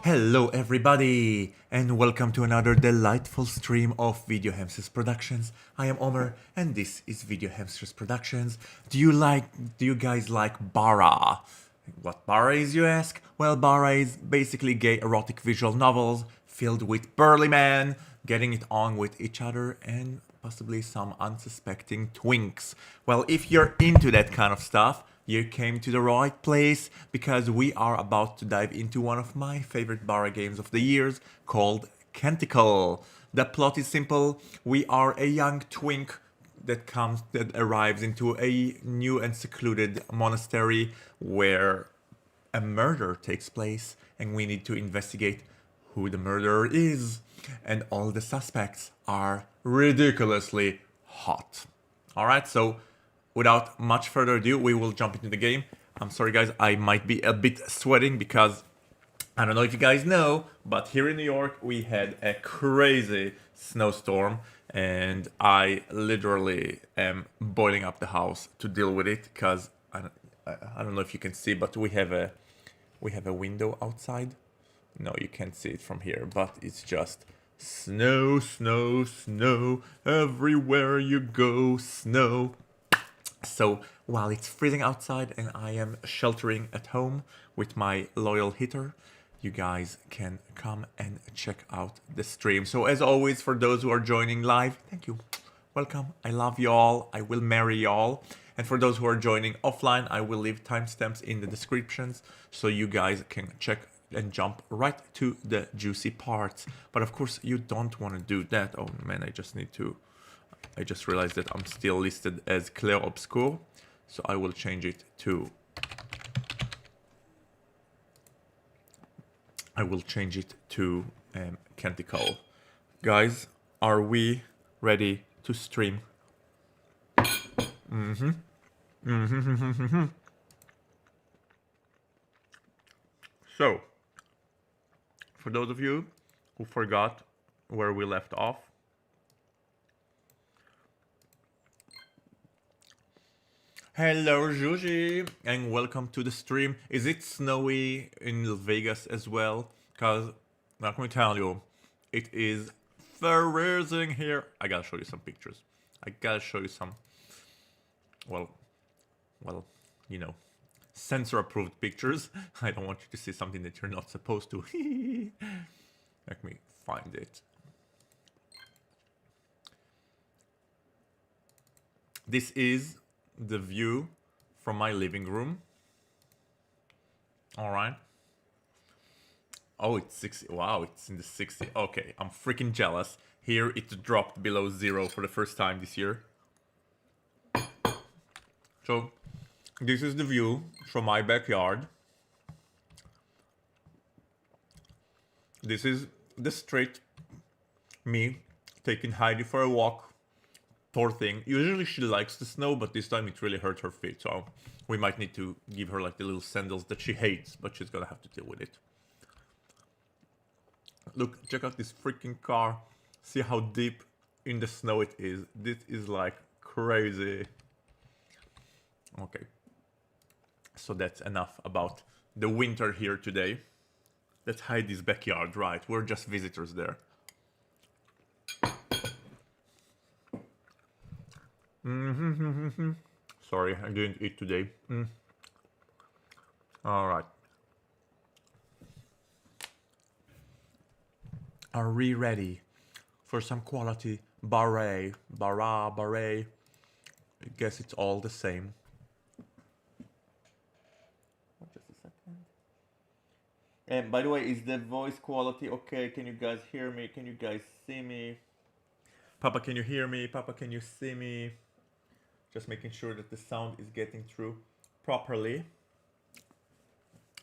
Hello everybody and welcome to another delightful stream of VideoHamster's Productions. I am Omer and this is VideoHamster's Productions. Do you guys like Bara? What Bara is, you ask? Well, Bara is basically gay erotic visual novels filled with burly men getting it on with each other and possibly some unsuspecting twinks. Well, if you're into that kind of stuff, you came to the right place because we are about to dive into one of my favorite Bara games of the years called Canticle. The plot is simple. We are a young twink that arrives into a new and secluded monastery where a murder takes place and we need to investigate who the murderer is. And all the suspects are ridiculously hot. Alright, so without much further ado, we will jump into the game. I'm sorry guys, I might be a bit sweating because I don't know if you guys know, but here in New York we had a crazy snowstorm and I literally am boiling up the house to deal with it because I don't know if you can see, but we have a window outside. No, you can't see it from here, but it's just snow, snow, snow, everywhere you go, snow. So while it's freezing outside and I am sheltering at home with my loyal hitter, you guys can come and check out the stream. So as always, for those who are joining live, thank you. Welcome. I love y'all. I will marry y'all. And for those who are joining offline, I will leave timestamps in the descriptions so you guys can check and jump right to the juicy parts. But of course, you don't want to do that. Oh man, I just realized that I'm still listed as Clair Obscur, so I will change it to Canticle. Guys, are we ready to stream? So, for those of you who forgot where we left off, hello Juji and welcome to the stream. Is it snowy in Vegas as well? Because let me tell you, it is freezing here. I gotta show you some pictures. I gotta show you some, well, you know, censor approved pictures. I don't want you to see something that you're not supposed to. Let me find it. This is the view from my living room. All right. Oh, it's 60. Wow, it's in the 60. Okay, I'm freaking jealous. Here it dropped below 0 for the first time this year. So, this is the view from my backyard. This is the street. Me taking Heidi for a walk. Poor thing. Usually she likes the snow, but this time it really hurt her feet. So we might need to give her like the little sandals that she hates, but she's gonna have to deal with it. Look, check out this freaking car. See how deep in the snow it is. This is like crazy. Okay. So that's enough about the winter here today. Let's hide this backyard, right? We're just visitors there. Sorry, I didn't eat today. All right. Are we ready for some quality Bara? I guess it's all the same. Just a second. And by the way, is the voice quality okay? Can you guys hear me? Can you guys see me? Papa, can you hear me? Papa, can you see me? Just making sure that the sound is getting through properly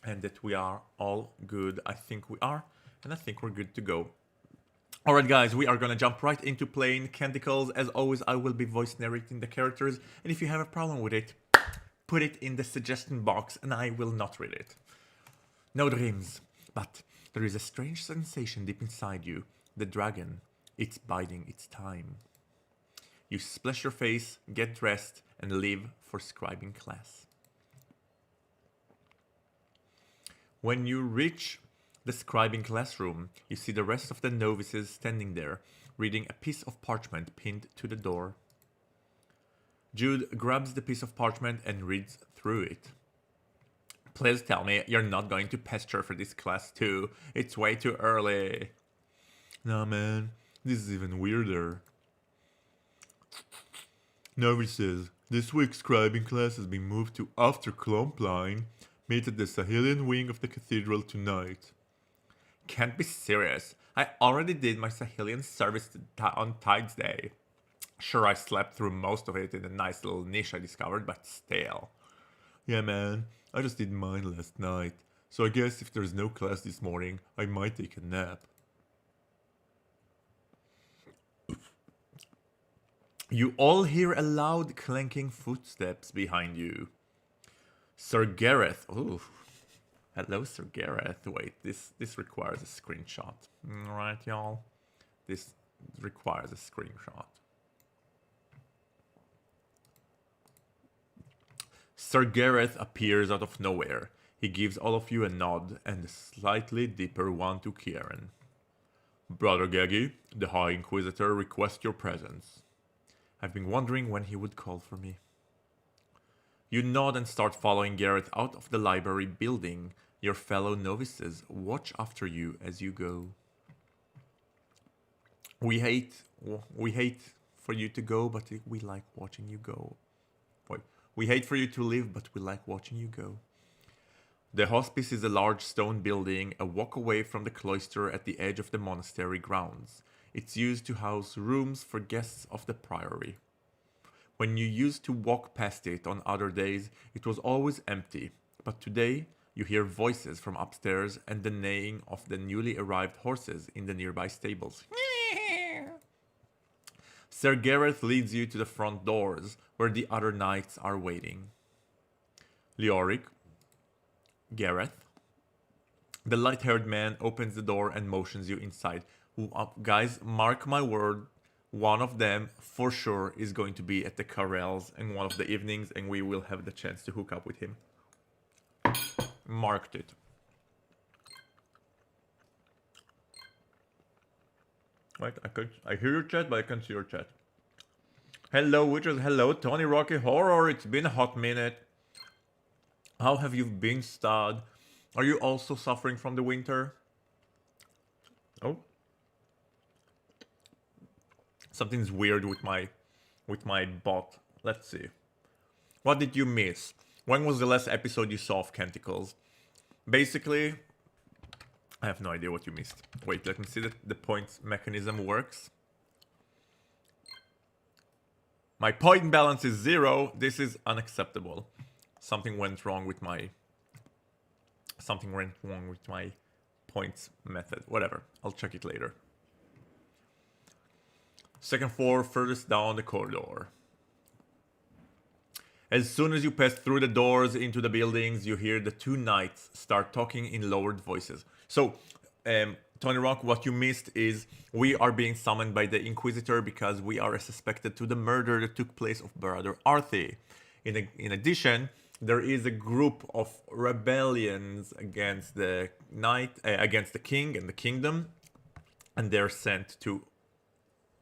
and that we are all good. I think we are, and I think we're good to go. Alright guys, we are gonna jump right into playing Canticles. As always, I will be voice narrating the characters, and if you have a problem with it, put it in the suggestion box and I will not read it. No dreams, but there is a strange sensation deep inside you. The dragon, it's biding its time. You splash your face, get dressed, and leave for scribing class. When you reach the scribing classroom. You see the rest of the novices standing there, reading a piece of parchment pinned to the door. Jude grabs the piece of parchment and reads through it. Please tell me you're not going to pester for this class too. It's way too early. Nah, man. This is even weirder. Novices, this week's scribing class has been moved to after Clompline. Meet at the Sahelian wing of the cathedral tonight. Can't be serious. I already did my Sahelian service on Tides Day. Sure, I slept through most of it in a nice little niche I discovered, but still. Yeah, man. I just did mine last night. So I guess if there's no class this morning, I might take a nap. You all hear a loud clanking footsteps behind you. Sir Gareth. Oh, hello, Sir Gareth. Wait, this requires a screenshot. Alright, y'all. This requires a screenshot. Sir Gareth appears out of nowhere. He gives all of you a nod and a slightly deeper one to Kieran. Brother Gaggy, the High Inquisitor requests your presence. I've been wondering when he would call for me. You nod and start following Gareth out of the library building. Your fellow novices watch after you as you go. We hate for you to go, but we like watching you go. Wait, we hate for you to live, but we like watching you go. The hospice is a large stone building a walk away from the cloister at the edge of the monastery grounds. It's used to house rooms for guests of the priory. When you used to walk past it on other days, it was always empty, but today you hear voices from upstairs and the neighing of the newly arrived horses in the nearby stables. Sir Gareth leads you to the front doors, where the other knights are waiting. Leoric, Gareth. The light-haired man opens the door and motions you inside. Guys, mark my word, one of them for sure is going to be at the Carrels in one of the evenings, and we will have the chance to hook up with him. Marked it. Right, I hear your chat, but I can't see your chat. Hello, witches. Hello, Tony Rocky Horror. It's been a hot minute. How have you been, stud? Are you also suffering from the winter? Oh. Something's weird with my bot. Let's see. What did you miss? When was the last episode you saw of Canticles? Basically, I have no idea what you missed. Wait, let me see that the points mechanism works. My point balance is 0. This is unacceptable. Something went wrong with my points method. Whatever. I'll check it later. Second floor, furthest down the corridor. As soon as you pass through the doors into the buildings, you hear the two knights start talking in lowered voices. So, Tony Rock, what you missed is we are being summoned by the Inquisitor because we are suspected to the murder that took place of Brother Arthy. In addition, there is a group of rebellions against the against the king and the kingdom, and they're sent to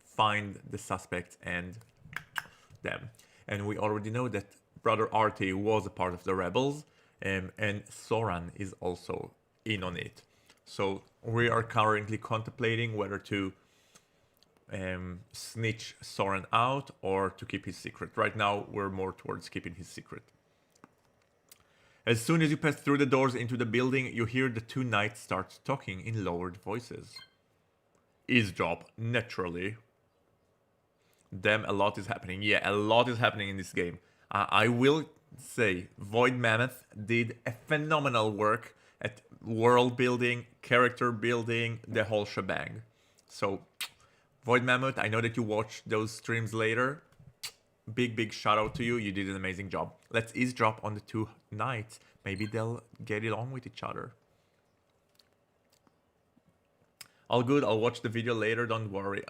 find the suspects and them. And we already know that Brother Arthy was a part of the rebels, and Saurin is also in on it. So we are currently contemplating whether to snitch Saurin out or to keep his secret. Right now, we're more towards keeping his secret. As soon as you pass through the doors into the building, you hear the two knights start talking in lowered voices. Eavesdrop, naturally. Damn, a lot is happening. Yeah, a lot is happening in this game. I will say, Void Mammoth did a phenomenal work at world building, character building, the whole shebang. So, Void Mammoth, I know that you watched those streams later. Big shout out to you. You did an amazing job. Let's eavesdrop on the two knights. Maybe they'll get along with each other. All good. I'll watch the video later. Don't worry.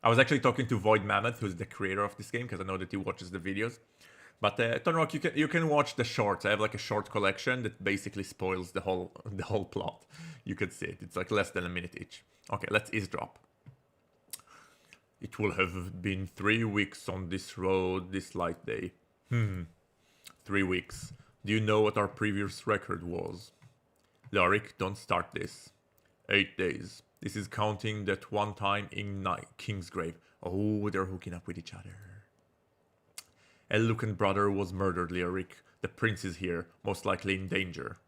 I was actually talking to Void Mammoth, who's the creator of this game, because I know that he watches the videos. But Tonrock, you can watch the shorts. I have like a short collection that basically spoils the whole plot. You can see it. It's like less than a minute each. Okay, let's eavesdrop. It will have been 3 weeks on this road this light day. 3 weeks. Do you know what our previous record was? Lorik, don't start this. 8 days. This is counting that one time in Kingsgrave. Oh, they're hooking up with each other. Ellucan brother was murdered, Lorik. The prince is here, most likely in danger.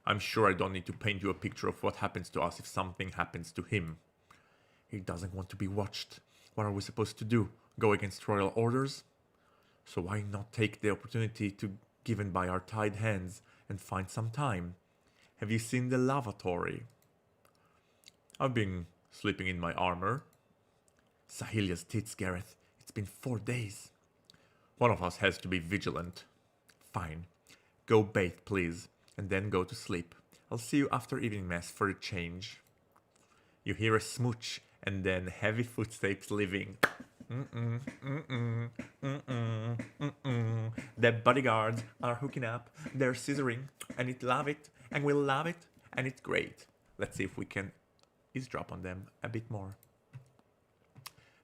I'm sure I don't need to paint you a picture of what happens to us if something happens to him. He doesn't want to be watched. What are we supposed to do? Go against royal orders? So why not take the opportunity given by our tied hands and find some time? Have you seen the lavatory? I've been sleeping in my armor. Sahilia's tits, Gareth. It's been 4 days. One of us has to be vigilant. Fine. Go bathe, please, and then go to sleep. I'll see you after evening mass for a change. You hear a smooch, and then heavy footsteps leaving. The bodyguards are hooking up. They're scissoring, and it love it, and we'll love it, and it's great. Let's see if we can eavesdrop on them a bit more.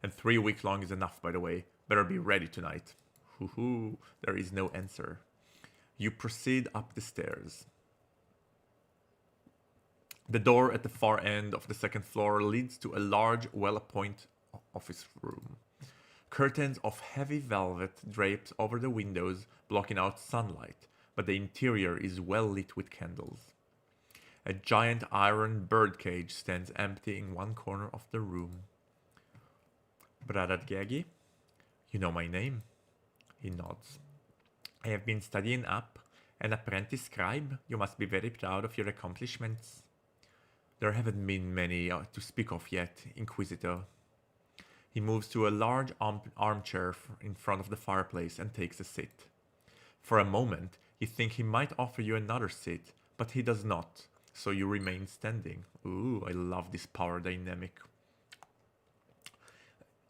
And 3 weeks long is enough, by the way. Better be ready tonight. Hoo-hoo, there is no answer. You proceed up the stairs. The door at the far end of the second floor leads to a large, well-appointed office room. Curtains of heavy velvet drapes over the windows, blocking out sunlight, but the interior is well lit with candles. A giant iron birdcage stands empty in one corner of the room. Brother Gagi, you know my name? He nods. I have been studying up, an apprentice scribe. You must be very proud of your accomplishments. There haven't been many to speak of yet, Inquisitor. He moves to a large armchair in front of the fireplace and takes a seat. For a moment, you think he might offer you another seat, but he does not, so you remain standing. Ooh, I love this power dynamic.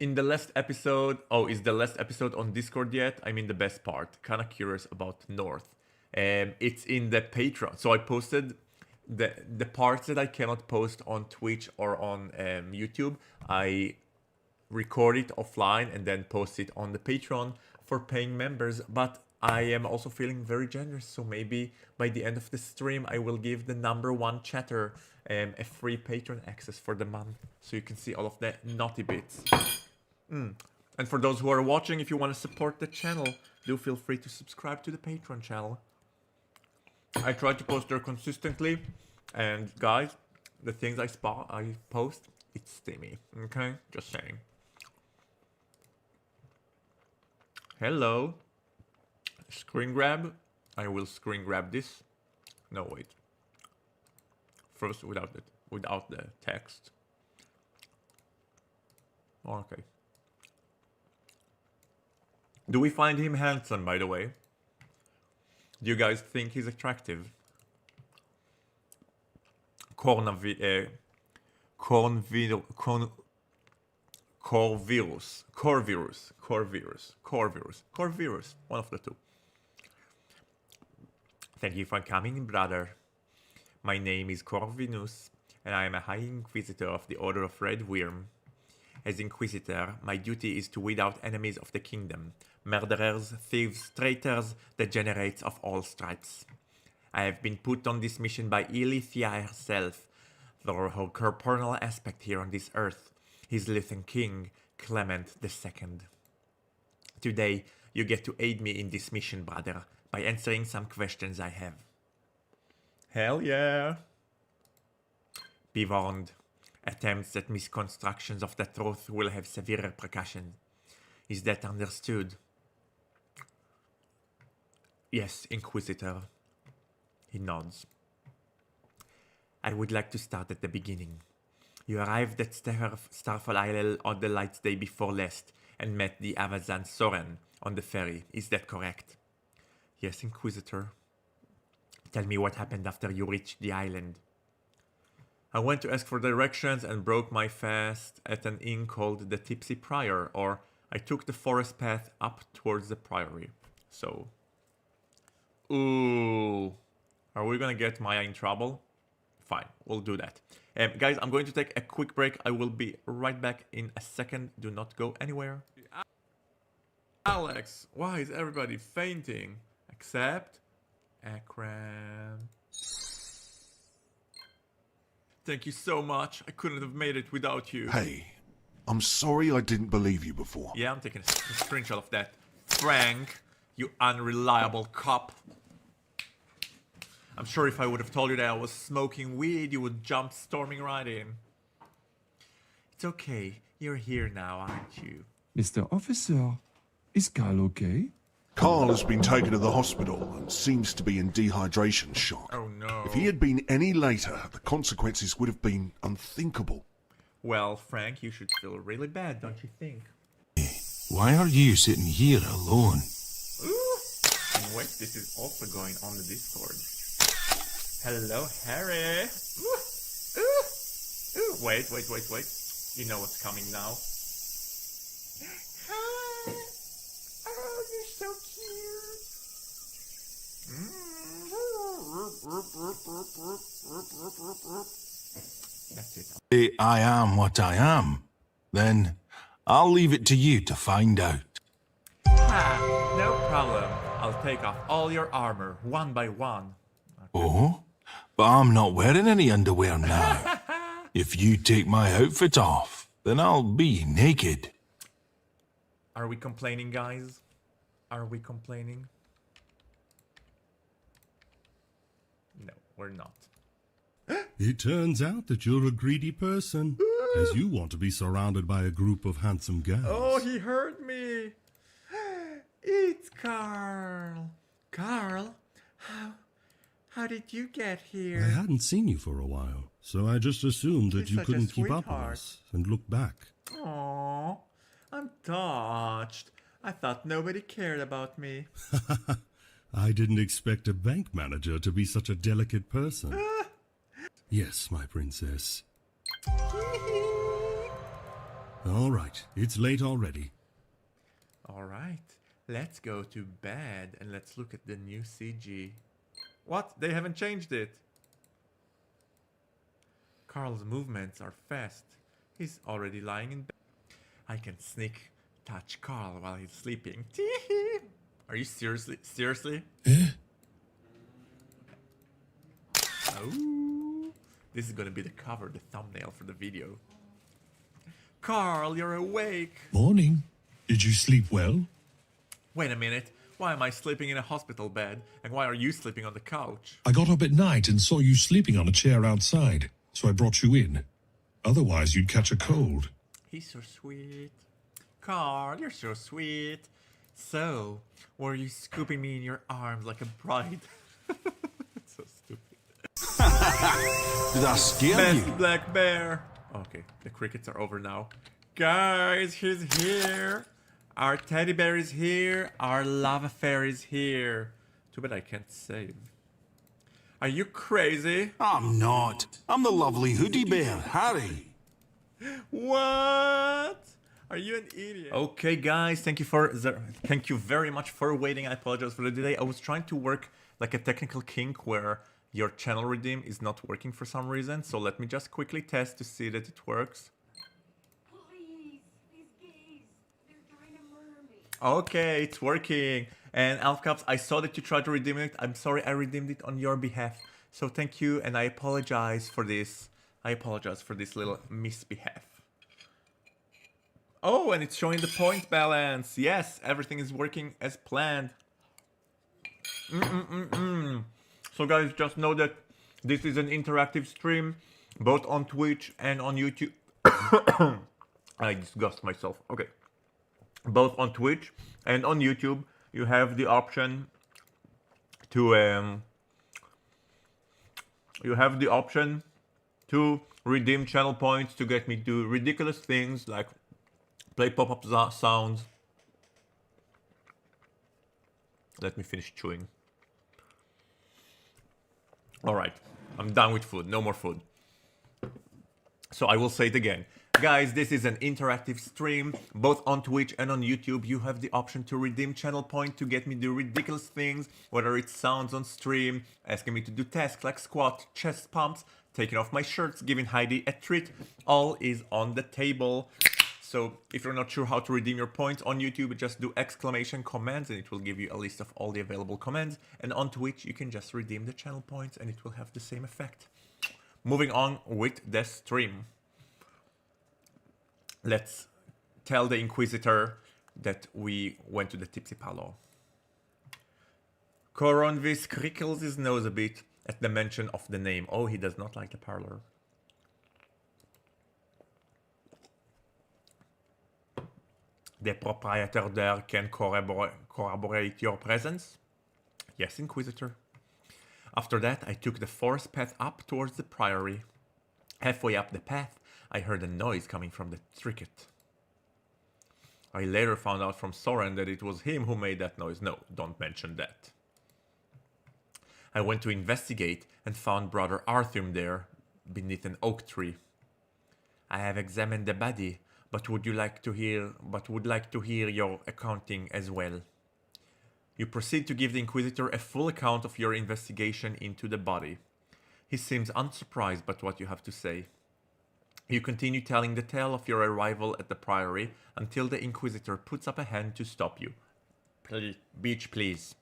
In the last episode, is the last episode on Discord yet? I mean the best part. Kinda curious about North. It's in the Patreon. So I posted the parts that I cannot post on Twitch or on YouTube. I record it offline and then post it on the Patreon for paying members. But I am also feeling very generous. So maybe by the end of the stream, I will give the #1 chatter a free Patreon access for the month. So you can see all of the naughty bits. And for those who are watching, if you want to support the channel, do feel free to subscribe to the Patreon channel. I try to post there consistently, and guys, the things I post, it's steamy. Okay, just saying. Hello. Screen grab. I will screen grab this. No, wait. First, without the text. Okay. Do we find him handsome, by the way? Do you guys think he's attractive? Corvirus, one of the two. Thank you for coming, brother. My name is Corvinus, and I am a High Inquisitor of the Order of Red Worm. As Inquisitor, my duty is to weed out enemies of the kingdom, murderers, thieves, traitors, degenerates of all stripes. I have been put on this mission by Ilithia herself, for her corporeal aspect here on this earth, his Lithan king, Clement II. Today, you get to aid me in this mission, brother, by answering some questions I have. Hell yeah! Be warned. Attempts at misconstructions of the truth will have severe repercussions. Is that understood? Yes, Inquisitor. He nods. I would like to start at the beginning. You arrived at Starfall Isle on the light day before last and met the Avazan Saurin on the ferry. Is that correct? Yes, Inquisitor. Tell me what happened after you reached the island. I went to ask for directions and broke my fast at an inn called the Tipsy Prior, or I took the forest path up towards the priory. So, ooh, are we gonna get Maya in trouble? Fine, we'll do that. Guys, I'm going to take a quick break. I will be right back in a second. Do not go anywhere. Alex, why is everybody fainting? Except Akram. Thank you so much. I couldn't have made it without you. Hey, I'm sorry I didn't believe you before. Yeah, I'm taking a screenshot of that. Frank, you unreliable cop. I'm sure if I would have told you that I was smoking weed, you would jump storming right in. It's okay. You're here now, aren't you? Mr. Officer, is Carl okay? Carl has been taken to the hospital and seems to be in dehydration shock. Oh no. If he had been any later, the consequences would have been unthinkable. Well, Frank, you should feel really bad, don't you think? Why are you sitting here alone? Ooh. And wait, this is also going on the Discord. Hello, Harry. Ooh. Ooh. Ooh. Wait. You know what's coming now. Hi. Oh, you're so cute. That's it. I am what I am. Then I'll leave it to you to find out. Ha, no problem. I'll take off all your armor, one by one. Oh? But I'm not wearing any underwear now. If you take my outfit off, then I'll be naked. Are we complaining, guys? Are we complaining? No, we're not. It turns out that you're a greedy person, as you want to be surrounded by a group of handsome guys. Oh, he heard me. It's Carl. Carl, how did you get here? I hadn't seen you for a while, so I just assumed that You're you such a couldn't keep up with sweetheart. us and looked back. Aww, I'm touched. I thought nobody cared about me. I didn't expect a bank manager to be such a delicate person. Yes, my princess. All right, it's late already. All right, let's go to bed and let's look at the new CG. What? They haven't changed it. Carl's movements are fast. He's already lying in bed. I can sneak touch Carl while he's sleeping. Are you seriously? Oh, this is gonna be the cover, the thumbnail for the video. Carl, you're awake. Morning. Did you sleep well? Wait a minute. Why am I sleeping in a hospital bed? And why are you sleeping on the couch? I got up at night and saw you sleeping on a chair outside, so I brought you in. Otherwise, you'd catch a cold. He's so sweet. Carl, you're so sweet. So, were you scooping me in your arms like a bride? It's so stupid. Did I scare Best you? black bear. Okay, the crickets are over now. Guys, he's here. Our teddy bear is here. Our love affair is here. Too bad I can't save. Are you crazy? I'm not. I'm the lovely hoodie bear, Harry. What? Are you an idiot? Okay, guys, thank you very much for waiting. I apologize for the delay. I was trying to work like a technical kink where your channel redeem is not working for some reason. So let me just quickly test to see that it works. Please, these gays, they're trying to murder me. Okay, it's working. And Alfcaps, I saw that you tried to redeem it. I'm sorry I redeemed it on your behalf. So thank you, and I apologize for this. I apologize for this little misbehave. Oh, and it's showing the point balance. Yes, everything is working as planned. So guys, just know that this is an interactive stream, both on Twitch and on YouTube. I disgust myself. Okay. Both on Twitch and on YouTube, you have the option to redeem channel points to get me do ridiculous things like play pop-up sounds. Let me finish chewing. Alright, I'm done with food, no more food. So I will say it again. Guys, this is an interactive stream, both on Twitch and on YouTube. You have the option to redeem channel point to get me do ridiculous things, whether it's sounds on stream, asking me to do tasks like squat, chest pumps, taking off my shirts, giving Heidi a treat. All is on the table. So if you're not sure how to redeem your points on YouTube, just do exclamation commands and it will give you a list of all the available commands. And on Twitch, you can just redeem the channel points and it will have the same effect. Moving on with the stream. Let's tell the Inquisitor that we went to the Tipsy Parlor. Coronvis crickles his nose a bit at the mention of the name. Oh, he does not like the parlor. The proprietor there can corroborate your presence? Yes, Inquisitor. After that, I took the forest path up towards the priory. Halfway up the path, I heard a noise coming from the thicket. I later found out from Saurin that it was him who made that noise. No, don't mention that. I went to investigate and found Brother Arthy there, beneath an oak tree. I have examined the body, but would like to hear your accounting as well. You proceed to give the Inquisitor a full account of your investigation into the body. He seems unsurprised by what you have to say. You continue telling the tale of your arrival at the priory until the Inquisitor puts up a hand to stop you. Beach, please.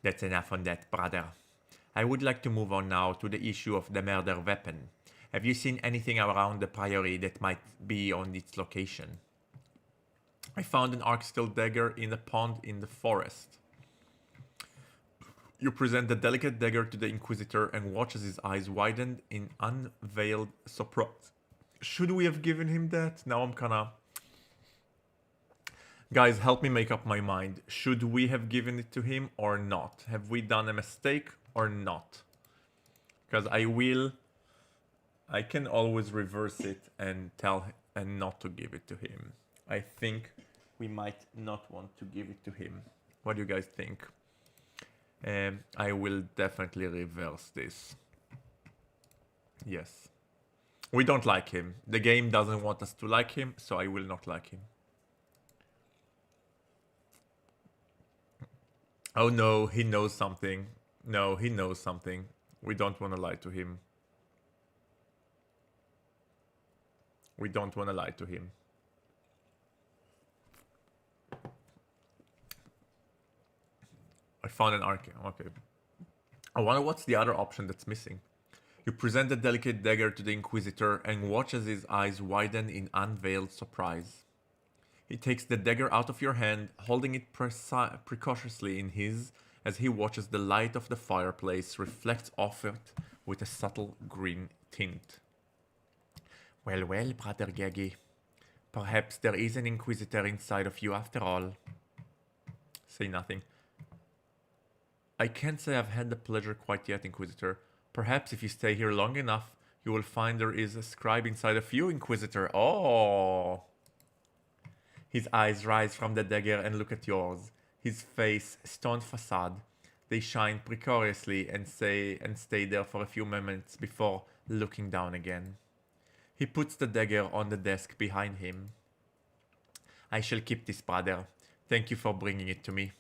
That's enough on that, brother. I would like to move on now to the issue of the murder weapon. Have you seen anything around the priory that might be on its location? I found an arc-steel dagger in a pond in the forest. You present the delicate dagger to the Inquisitor and watch as his eyes widen in unveiled surprise. Should we have given him that? Now I'm kinda... Guys, help me make up my mind. Should we have given it to him or not? Have we done a mistake or not? Because I can always reverse it and tell and not to give it to him. I think we might not want to give it to him. What do you guys think? I will definitely reverse this. Yes. We don't like him. The game doesn't want us to like him, so I will not like him. Oh no, he knows something. No, he knows something. We don't want to lie to him. We don't want to lie to him. I found an arc. Okay. I wonder what's the other option that's missing. You present the delicate dagger to the Inquisitor and watch as his eyes widen in unveiled surprise. He takes the dagger out of your hand, holding it precautiously in his as he watches the light of the fireplace reflect off it with a subtle green tint. Well, well, Brother Gaggy. Perhaps there is an Inquisitor inside of you after all. Say nothing. I can't say I've had the pleasure quite yet, Inquisitor. Perhaps if you stay here long enough, you will find there is a scribe inside of you, Inquisitor. Oh! His eyes rise from the dagger and look at yours. His face, stone facade. They shine precariously and stay there for a few moments before looking down again. He puts the dagger on the desk behind him. I shall keep this, brother. Thank you for bringing it to me.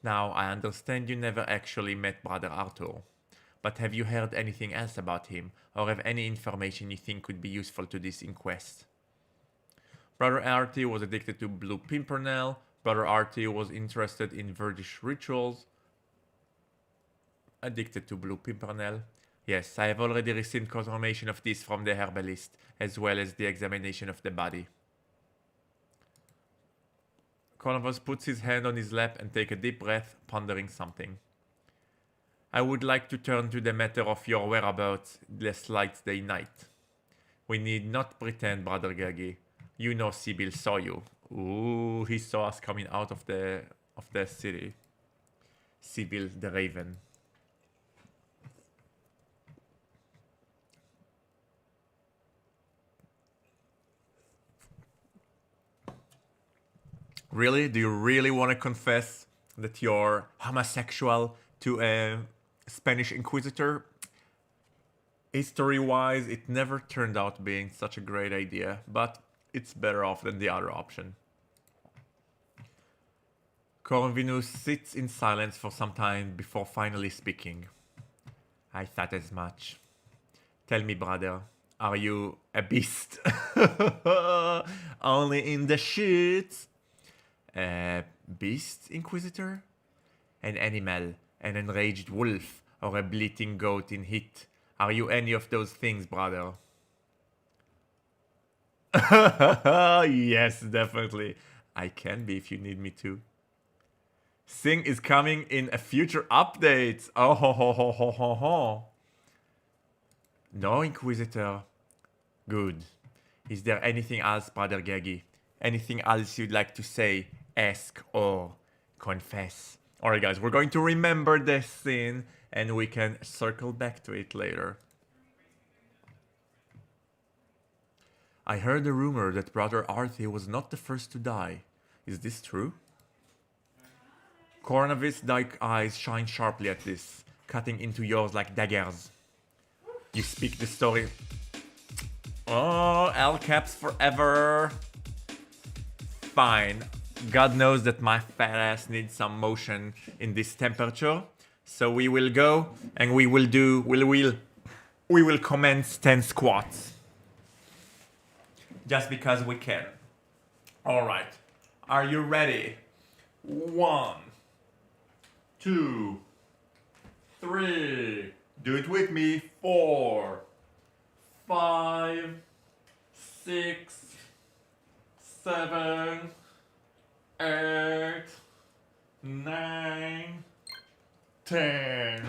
Now, I understand you never actually met Brother Arthur, but have you heard anything else about him, or have any information you think could be useful to this inquest? Brother Arthy was addicted to blue pimpernel. Brother Arthy was interested in Verdish rituals. Addicted to blue pimpernel. Yes, I have already received confirmation of this from the herbalist, as well as the examination of the body. Conovos puts his hand on his lap and takes a deep breath, pondering something. I would like to turn to the matter of your whereabouts this light day night. We need not pretend, Brother Gaggy. You know Sibyl saw you. Ooh, he saw us coming out of the city. Sibyl the Raven. Really? Do you really want to confess that you're homosexual to a Spanish Inquisitor? History-wise, it never turned out being such a great idea, but it's better off than the other option. Corvinus sits in silence for some time before finally speaking. I thought as much. Tell me, brother, are you a beast? Only in the shits? A beast, Inquisitor? An animal, an enraged wolf, or a bleating goat in heat? Are you any of those things, brother? Yes, definitely. I can be if you need me to. Sing is coming in a future update. Oh ho ho ho ho ho ho. No, Inquisitor. Good. Is there anything else, Brother Gaggy? Anything else you'd like to say, ask, or confess? Alright guys, we're going to remember this scene and we can circle back to it later. I heard a rumor that Brother Arthy was not the first to die. Is this true? Cornavis' dark eyes shine sharply at this, cutting into yours like daggers. You speak the story. Oh, L caps forever. Fine. God knows that my fat ass needs some motion in this temperature. So we will go and we will commence 10 squats. Just because we can. Alright. Are you ready? 1, 2, 3. Do it with me. 4, 5, 6, 7, 8, 9, 10.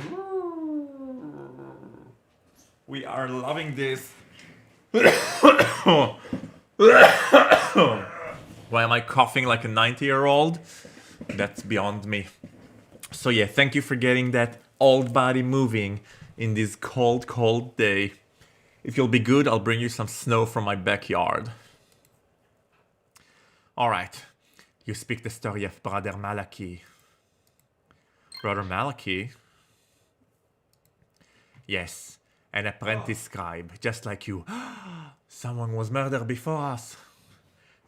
We are loving this. Why am I coughing like a 90-year-old? That's beyond me. So yeah, thank you for getting that old body moving in this cold, cold day. If you'll be good, I'll bring you some snow from my backyard. Alright, you speak the story of Brother Malachi. Brother Malachi? Yes, an apprentice scribe, just like you. Someone was murdered before us.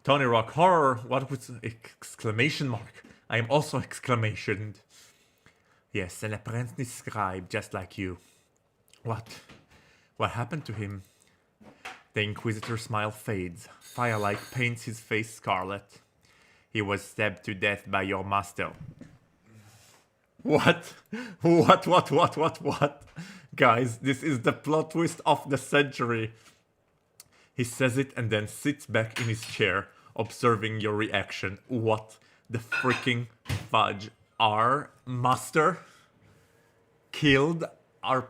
Tony Rock horror, what was exclamation mark? I am also exclamationed. Yes, an apprentice scribe, just like you. What happened to him? The Inquisitor's smile fades. Firelight paints his face scarlet. He was stabbed to death by your master. What? What? Guys, this is the plot twist of the century. He says it and then sits back in his chair, observing your reaction. What the freaking fudge? Our master killed our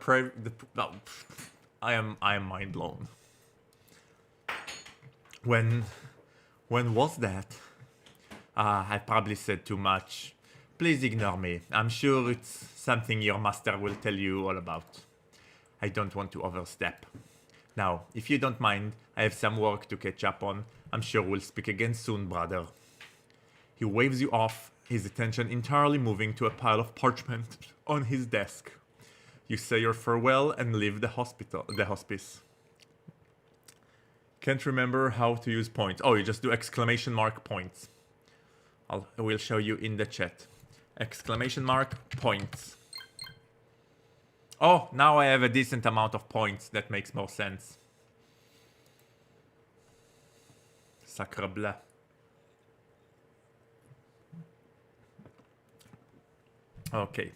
I am mind blown. When was that? I probably said too much. Please ignore me. I'm sure it's something your master will tell you all about. I don't want to overstep. Now, if you don't mind, I have some work to catch up on. I'm sure we'll speak again soon, brother. He waves you off, his attention entirely moving to a pile of parchment on his desk. You say your farewell and leave the hospice. Can't remember how to use points. Oh, you just do exclamation mark points. I will show you in the chat. Exclamation mark points. Oh, now I have a decent amount of points. That makes more sense. Sacre bleu. Okay.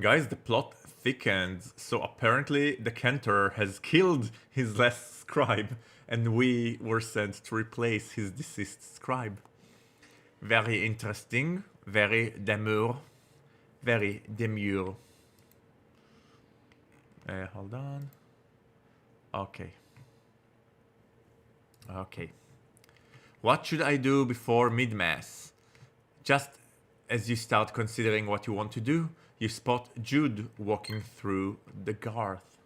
Guys, the plot thickens. So apparently the Cantor has killed his last scribe and we were sent to replace his deceased scribe. Very interesting. Very demure. Very demure. Hold on. Okay. Okay. What should I do before mid-mass? Just as you start considering what you want to do, you spot Jude walking through the garth.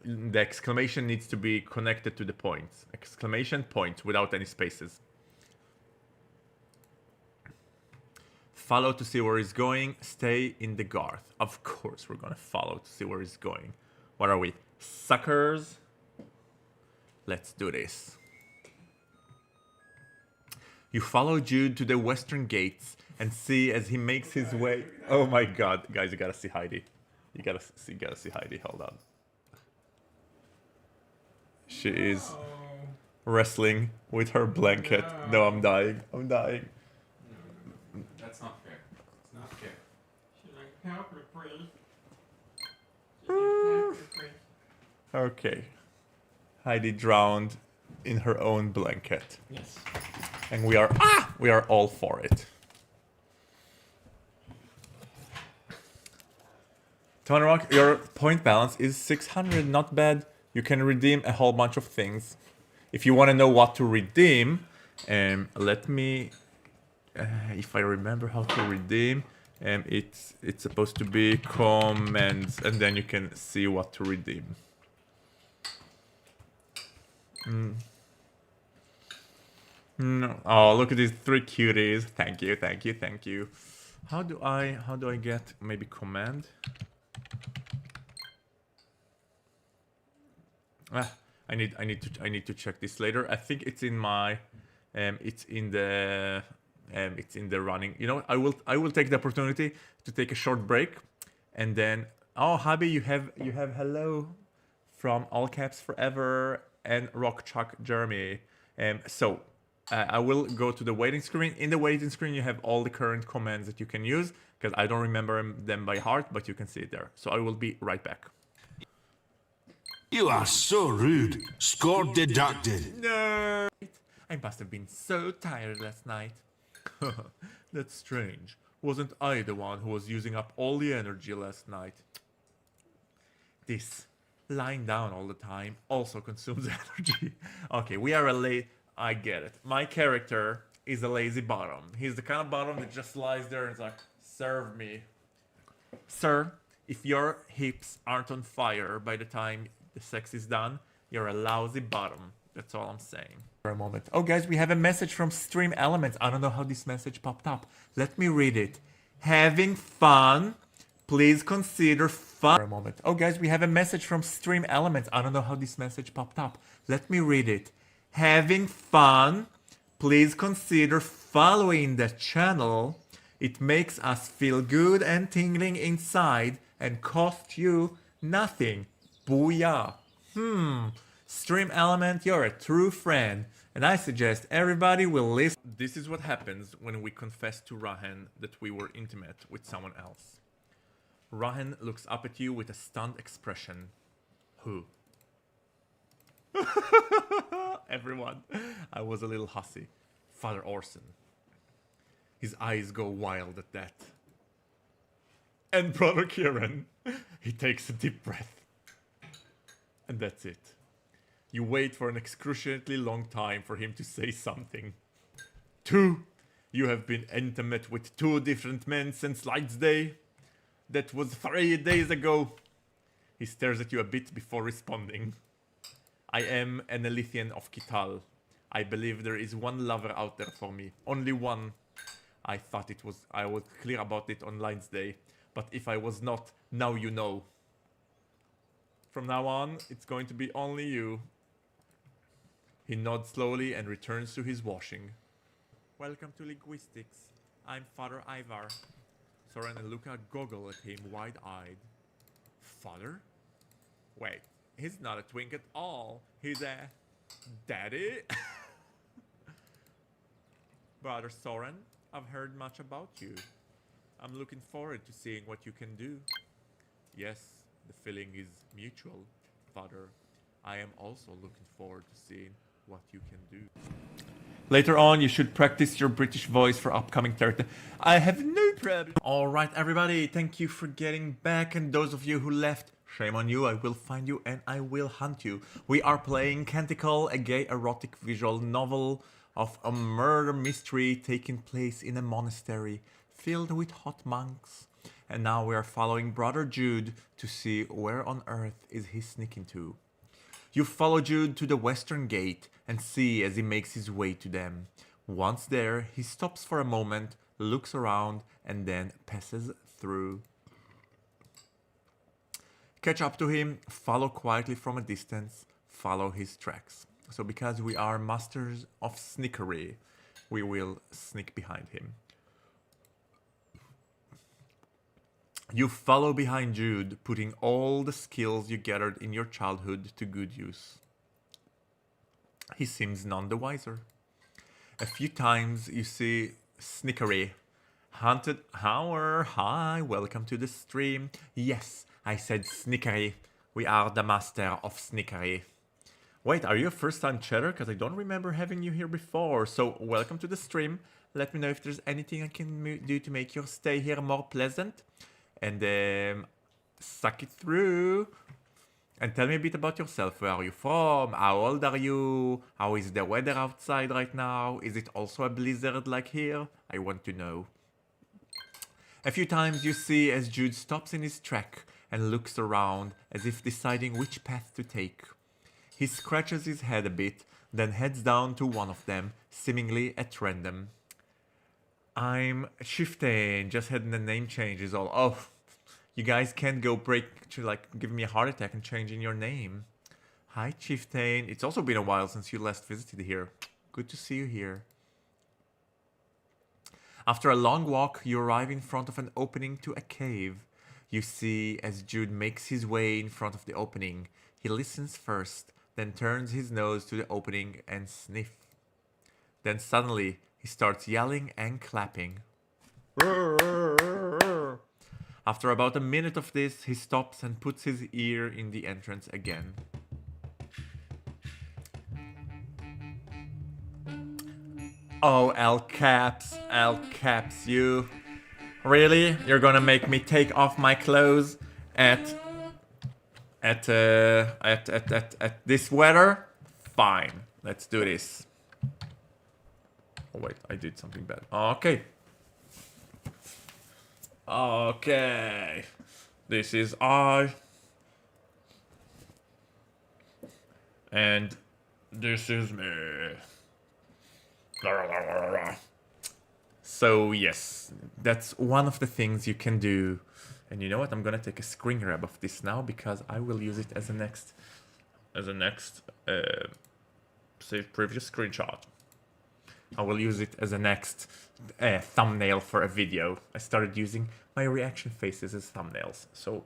The exclamation needs to be connected to the points. Exclamation point without any spaces. Follow to see where he's going. Stay in the Garth. Of course we're gonna follow to see where he's going. What are we? Suckers? Let's do this. You follow Jude to the western gates and see as he makes his way. Oh my god, guys, you gotta see Heidi. You gotta see Heidi. Hold on. She is wrestling with her blanket. No, I'm dying. I'm dying. That's not fair. It's not fair. She's like, help me, please. She's like, help me, please. Okay. Heidi drowned in her own blanket. Yes. And we are all for it. Tony Rock, your point balance is 600, not bad. You can redeem a whole bunch of things. If you want to know what to redeem, let me, if I remember how to redeem, it's supposed to be comments, and then you can see what to redeem. No. Oh, look at these 3 cuties. Thank you, thank you, thank you. How do I get maybe command? I need to check this later. I think it's in my it's in the running. You know, I will take the opportunity to take a short break, and then Habi, you have hello from All Caps Forever and Rock Chuck Jeremy. So I will go to the waiting screen. In the waiting screen, you have all the current commands that you can use, because I don't remember them by heart, but you can see it there. So I will be right back. You are so rude. Score deducted. No! I must have been so tired last night. That's strange. Wasn't I the one who was using up all the energy last night? This lying down all the time also consumes energy. Okay, we are I get it. My character is a lazy bottom. He's the kind of bottom that just lies there and is like, serve me. Sir, if your hips aren't on fire by the time the sex is done, you're a lousy bottom. That's all I'm saying. For a moment. Oh, guys, we have a message from Stream Elements. I don't know how this message popped up. Let me read it. Having fun? Please consider fun. For a moment. Oh, guys, we have a message from Stream Elements. I don't know how this message popped up. Let me read it. Having fun? Please consider following the channel. It makes us feel good and tingling inside and cost you nothing. Booyah. Stream Element, you're a true friend. And I suggest everybody will listen. This is what happens when we confess to Rahen that we were intimate with someone else. Rahen looks up at you with a stunned expression. Who? Everyone. I was a little hussy. Father Orson. His eyes go wild at that. And Brother Kieran. He takes a deep breath. And that's it. You wait for an excruciatingly long time for him to say something. 2. You have been intimate with 2 different men since Light's Day. That was 3 days ago. He stares at you a bit before responding. I am an Elithian of Kital. I believe there is one lover out there for me. Only one. I thought I was clear about it on Light's Day. But if I was not, now you know. From now on, it's going to be only you. He nods slowly and returns to his washing. Welcome to Linguistics. I'm Father Ivar. Saurin and Luca goggle at him wide-eyed. Father? Wait, he's not a twink at all. He's a... daddy? Brother Saurin, I've heard much about you. I'm looking forward to seeing what you can do. Yes, the feeling is mutual, Father. I am also looking forward to seeing what you can do. Later on, you should practice your British voice for upcoming character. I have no problem. Alright, everybody, thank you for getting back. And those of you who left, shame on you. I will find you and I will hunt you. We are playing Canticle, a gay erotic visual novel of a murder mystery taking place in a monastery filled with hot monks. And now we are following Brother Jude to see where on earth is he sneaking to. You follow Jude to the western gate and see as he makes his way to them. Once there, he stops for a moment, looks around, and then passes through. Catch up to him, follow quietly from a distance, follow his tracks. So because we are masters of sneakery, we will sneak behind him. You follow behind Jude, putting all the skills you gathered in your childhood to good use. He seems none the wiser. A few times you see Snickery. Haunted Hour, hi, welcome to the stream. Yes, I said Snickery. We are the master of Snickery. Wait, are you a first-time chatter? Because I don't remember having you here before. So, welcome to the stream. Let me know if there's anything I can do to make your stay here more pleasant. And suck it through. And tell me a bit about yourself. Where are you from? How old are you? How is the weather outside right now? Is it also a blizzard like here? I want to know. A few times you see as Jude stops in his trek and looks around as if deciding which path to take. He scratches his head a bit, then heads down to one of them, seemingly at random. I'm Shiftain, just had the name change is all. Oh, you guys can't go give me a heart attack and changing your name. Hi Chieftain, it's also been a while since you last visited here. Good to see you here. After a long walk, you arrive in front of an opening to a cave. You see as Jude makes his way in front of the opening. He listens first, then turns his nose to the opening and sniff. Then suddenly, he starts yelling and clapping. After about a minute of this, he stops and puts his ear in the entrance again. Oh, L caps, you. Really? You're gonna make me take off my clothes at this weather? Fine, let's do this. Oh wait, I did something bad. Okay. Okay. This is I. And this is me. So yes, that's one of the things you can do. And you know what? I'm gonna take a screen grab of this now because I will use it as a next save previous screenshot. I will use it as a next thumbnail for a video. I started using my reaction faces as thumbnails. So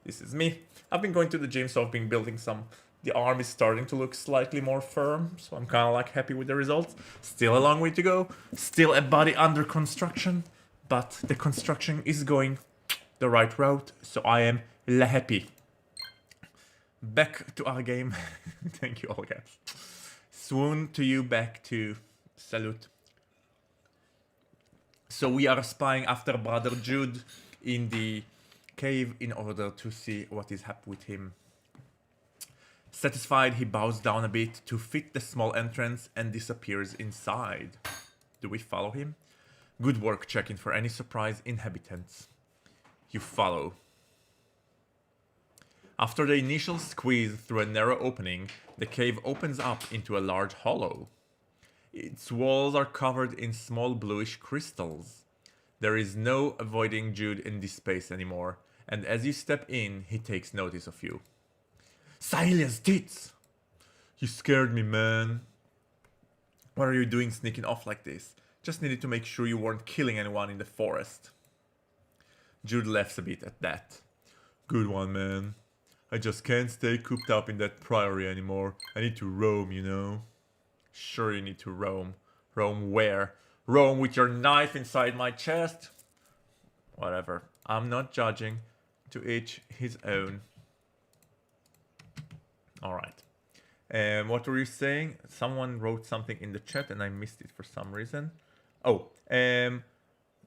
this is me. I've been going to the gym, so I've been building some. The arm is starting to look slightly more firm, so I'm kind of like happy with the results. Still a long way to go. Still a body under construction, but the construction is going the right route, so I am happy. Back to our game. Thank you all, guys. Swoon to you, back to salute. So we are spying after Brother Jude in the cave in order to see what is happening with him. Satisfied, he bows down a bit to fit the small entrance and disappears inside. Do we follow him? Good work checking for any surprise inhabitants. You follow. After the initial squeeze through a narrow opening, the cave opens up into a large hollow. Its walls are covered in small bluish crystals. There is no avoiding Jude in this space anymore, and as you step in, he takes notice of you. Silence, tits! You scared me, man. What are you doing sneaking off like this? Just needed to make sure you weren't killing anyone in the forest. Jude laughs a bit at that. Good one, man. I just can't stay cooped up in that priory anymore. I need to roam, you know. Sure you need to roam. Roam where? Roam with your knife inside my chest? Whatever. I'm not judging. To each his own. Alright. What were you saying? Someone wrote something in the chat and I missed it for some reason. Oh,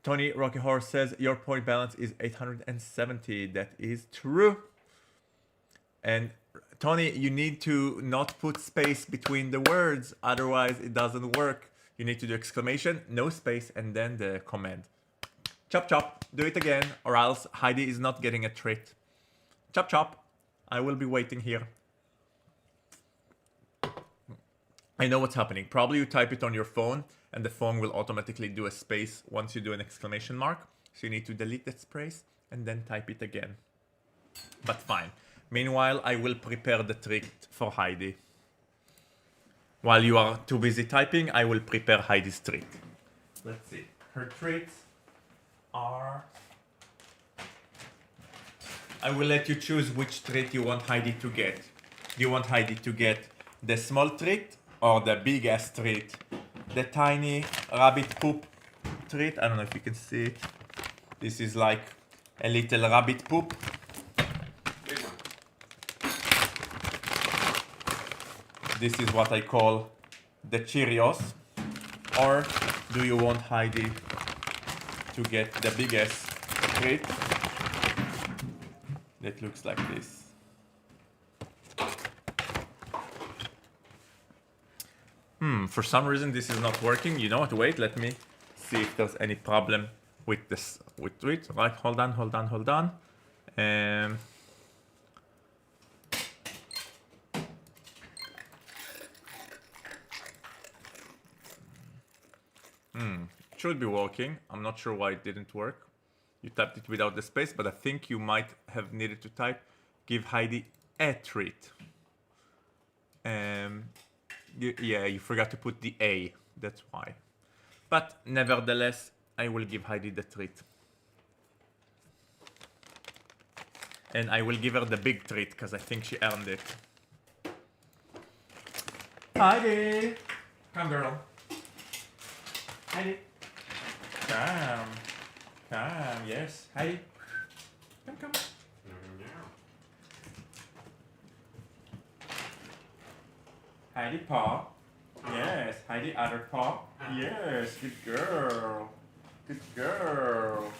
Tony Rocky Horse says your point balance is 870. That is true. And Tony, you need to not put space between the words, otherwise it doesn't work. You need to do exclamation, no space, and then the command. Chop chop, do it again, or else Heidi is not getting a treat. Chop chop, I will be waiting here. I know what's happening. Probably you type it on your phone and the phone will automatically do a space once you do an exclamation mark. So you need to delete that space and then type it again. But fine. Meanwhile, I will prepare the trick for Heidi. While you are too busy typing, I will prepare Heidi's treat. Let's see. Her treats are... I will let you choose which treat you want Heidi to get. Do you want Heidi to get the small treat or the big ass treat? The tiny rabbit poop treat. I don't know if you can see it. This is like a little rabbit poop. Big one. This is what I call the Cheerios. Or do you want Heidi to get the biggest treat? That looks like this. For some reason this is not working. You know what? Wait, let me see if there's any problem with this. With it. Right, hold on. Should be working. I'm not sure why it didn't work. You typed it without the space, but I think you might have needed to type give Heidi a treat. Yeah, you forgot to put the A. That's why. But nevertheless, I will give Heidi the treat. And I will give her the big treat because I think she earned it. Heidi! Come, girl. Heidi. Come, yes. Heidi. Come. Heidi paw. Yes, Heidi other paw. Yes, good girl. Good girl.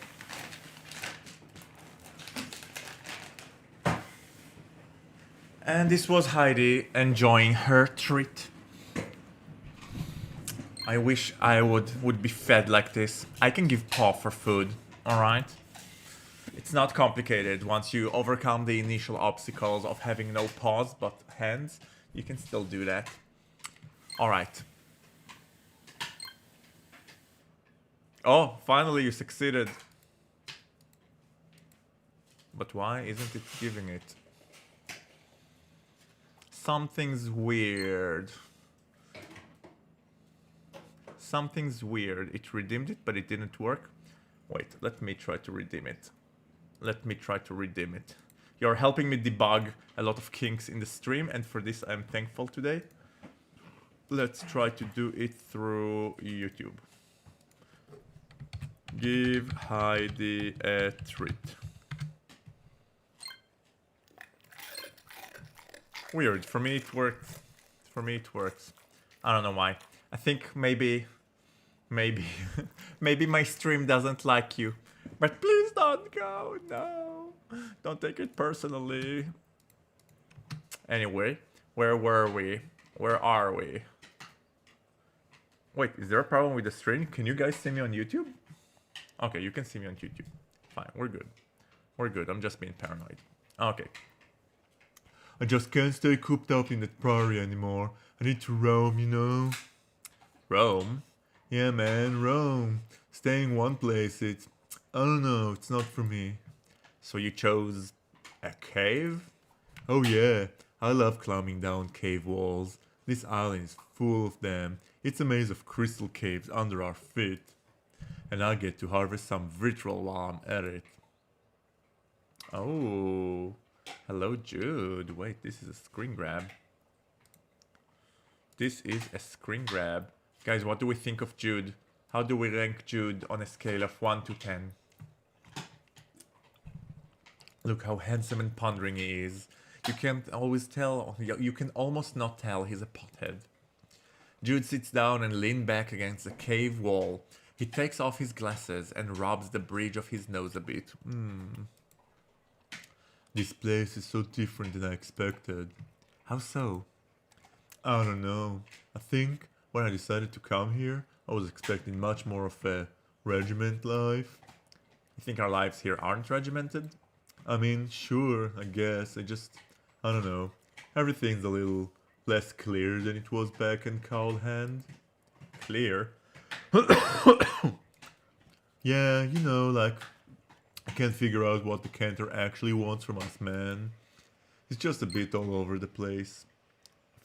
And this was Heidi enjoying her treat. I wish I would be fed like this. I can give paw for food, alright? It's not complicated. Once you overcome the initial obstacles of having no paws but hands, you can still do that. Alright. Oh, finally you succeeded. But why isn't it giving it? Something's weird. Something's weird. It redeemed it, but it didn't work. Wait, let me try to redeem it. You're helping me debug a lot of kinks in the stream, and for this I'm thankful today. Let's try to do it through YouTube. Give Heidi a treat. Weird. For me it works. I don't know why. I think maybe my stream doesn't like you. But please don't go. No. Don't take it personally. Anyway, where were we? Where are we? Wait, is there a problem with the stream? Can you guys see me on YouTube? Okay, you can see me on YouTube. Fine, we're good. I'm just being paranoid. Okay. I just can't stay cooped up in that priory anymore. I need to roam, you know? Roam? Yeah, man, roam. Staying one place, I don't know, it's not for me. So you chose a cave? Oh yeah, I love climbing down cave walls. This island is full of them. It's a maze of crystal caves under our feet. And I get to harvest some vitriol while I'm at it. Oh, hello Jude. Wait, this is a screen grab. Guys, what do we think of Jude? How do we rank Jude on a scale of 1 to 10? Look how handsome and pondering he is. You can't always tell, you can almost not tell he's a pothead. Jude sits down and leans back against the cave wall. He takes off his glasses and rubs the bridge of his nose a bit. This place is so different than I expected. How so? I don't know. I think when I decided to come here, I was expecting much more of a regiment life. You think our lives here aren't regimented? I mean, sure, I guess. I don't know. Everything's a little less clear than it was back in Cold Hand. Clear? Yeah, you know, like, I can't figure out what the cantor actually wants from us, man. He's just a bit all over the place.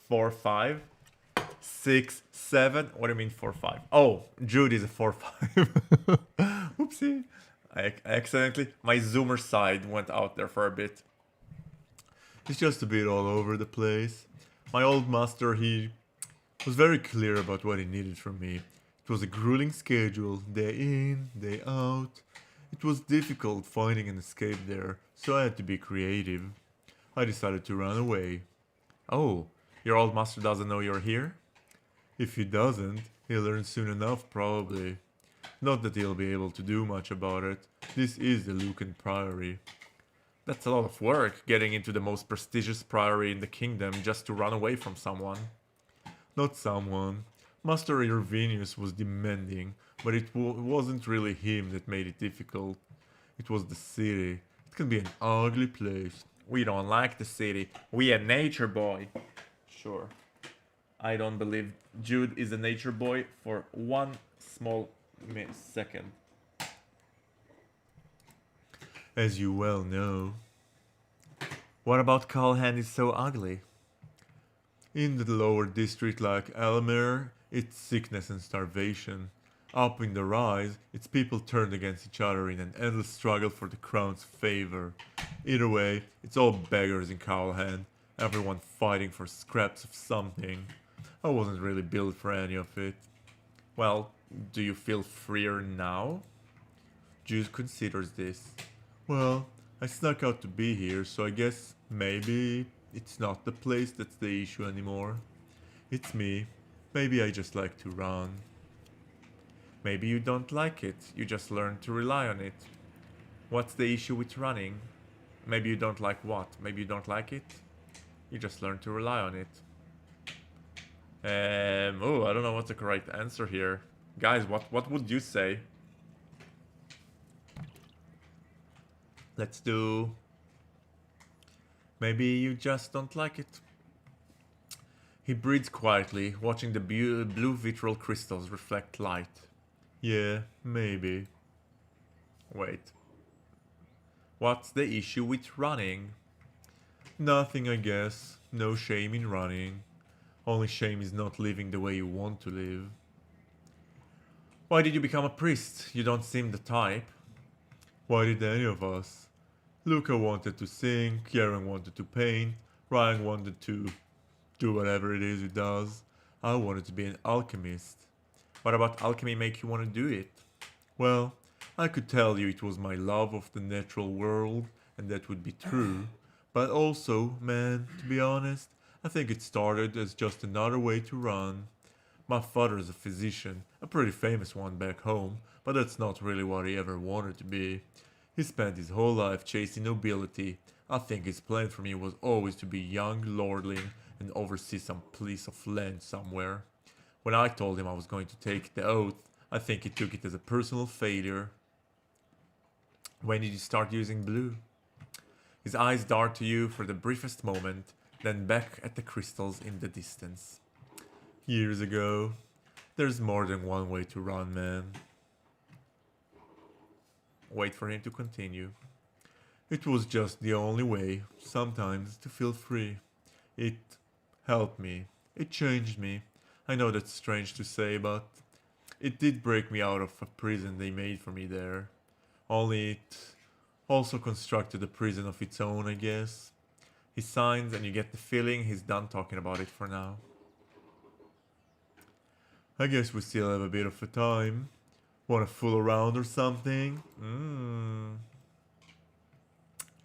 4, 5, 6, 7. What do you mean 4, 5? Oh, Jude is a 4, 5. Oopsie. I accidentally, my zoomer side went out there for a bit. He's just a bit all over the place. My old master, he was very clear about what he needed from me. It was a grueling schedule, day in, day out. It was difficult finding an escape there, so I had to be creative. I decided to run away. Oh, your old master doesn't know you're here? If he doesn't, he'll learn soon enough, probably. Not that he'll be able to do much about it. This is the Lucan priory. That's a lot of work, getting into the most prestigious priory in the kingdom just to run away from someone. Not someone. Master Irvinius was demanding, but it wasn't really him that made it difficult. It was the city. It can be an ugly place. We don't like the city. We a nature boy. Sure. I don't believe Jude is a nature boy for one small second. As you well know. What about Rahen is so ugly? In the lower district like Elmer, it's sickness and starvation. Up in the rise, it's people turned against each other in an endless struggle for the crown's favor. Either way, it's all beggars in Rahen, everyone fighting for scraps of something. I wasn't really built for any of it. Well, do you feel freer now? Jude considers this. Well, I snuck out to be here, so I guess maybe it's not the place that's the issue anymore. It's me. Maybe I just like to run. Maybe you don't like it, you just learn to rely on it. What's the issue with running? Maybe you don't like what? Maybe you don't like it? You just learn to rely on it. Oh, I don't know what's the correct answer here. Guys, what would you say? Let's do... Maybe you just don't like it. He breathes quietly, watching the blue vitral crystals reflect light. Yeah, maybe. Wait. What's the issue with running? Nothing, I guess. No shame in running. Only shame is not living the way you want to live. Why did you become a priest? You don't seem the type. Why did any of us? Luca wanted to sing, Kieran wanted to paint, Ryan wanted to do whatever it is he does. I wanted to be an alchemist. What about alchemy make you want to do it? Well, I could tell you it was my love of the natural world, and that would be true. But also, man, to be honest, I think it started as just another way to run. My father's a physician, a pretty famous one back home, but that's not really what he ever wanted to be. He spent his whole life chasing nobility. I think his plan for me was always to be young lordling and oversee some piece of land somewhere. When I told him I was going to take the oath, I think he took it as a personal failure. When did you start using blue? His eyes dart to you for the briefest moment, then back at the crystals in the distance. Years ago. There's more than one way to run, man. Wait for him to continue. It was just the only way, sometimes, to feel free. It helped me. It changed me. I know that's strange to say, but it did break me out of a prison they made for me there. Only it also constructed a prison of its own, I guess. He signs and you get the feeling he's done talking about it for now. I guess we still have a bit of a time. Wanna fool around or something?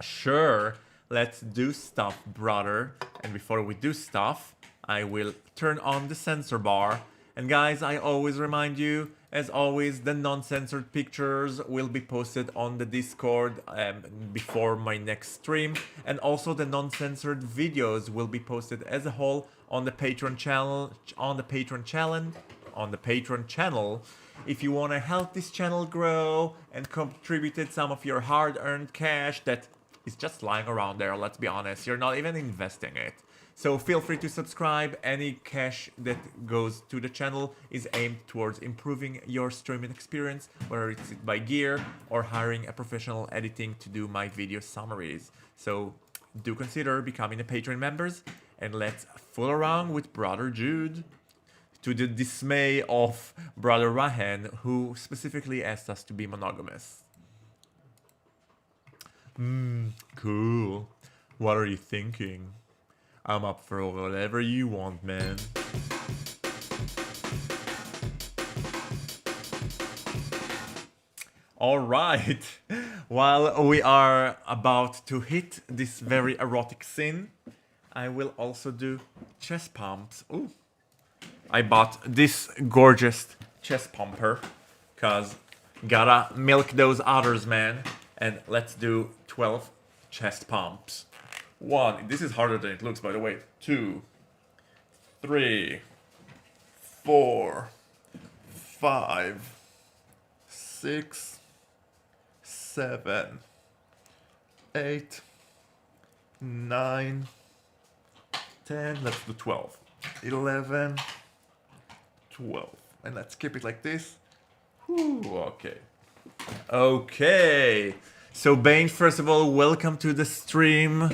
Sure, let's do stuff, brother. And before we do stuff, I will turn on the censor bar. And guys, I always remind you, as always, the non-censored pictures will be posted on the Discord before my next stream. And also the non-censored videos will be posted as a whole on the Patreon channel, If you want to help this channel grow and contributed some of your hard-earned cash that is just lying around there, let's be honest, you're not even investing it. So feel free to subscribe. Any cash that goes to the channel is aimed towards improving your streaming experience, whether it's by gear or hiring a professional editing to do my video summaries. So do consider becoming a Patreon members, and let's fool around with Brother Jude, to the dismay of Brother Rahen, who specifically asked us to be monogamous. Cool. What are you thinking? I'm up for whatever you want, man. Alright, while we are about to hit this very erotic scene, I will also do chest pumps. Ooh. I bought this gorgeous chest pumper, cause gotta milk those others, man. And let's do 12 chest pumps. 1, this is harder than it looks, by the way. 2, 3, 4, 5, 6, 7, 8, 9, 10, let's do 12, 11, 12, and let's keep it like this. Whew, okay. Okay, so Bane, first of all, welcome to the stream.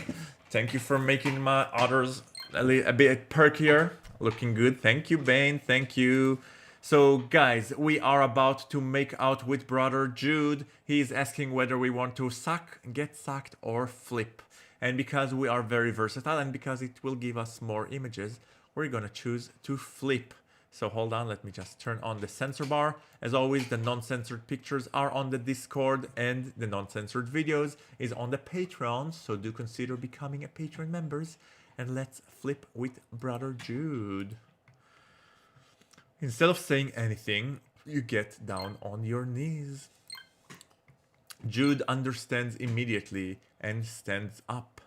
Thank you for making my others a bit perkier. Looking good. Thank you, Bane. Thank you. So, guys, we are about to make out with Brother Jude. He's asking whether we want to suck, get sucked, or flip. And because we are very versatile and because it will give us more images, we're gonna choose to flip. So hold on, let me just turn on the censor bar. As always, the non-censored pictures are on the Discord and the non-censored videos is on the Patreon. So do consider becoming a Patreon members, and let's flip with Brother Jude. Instead of saying anything, you get down on your knees. Jude understands immediately and stands up.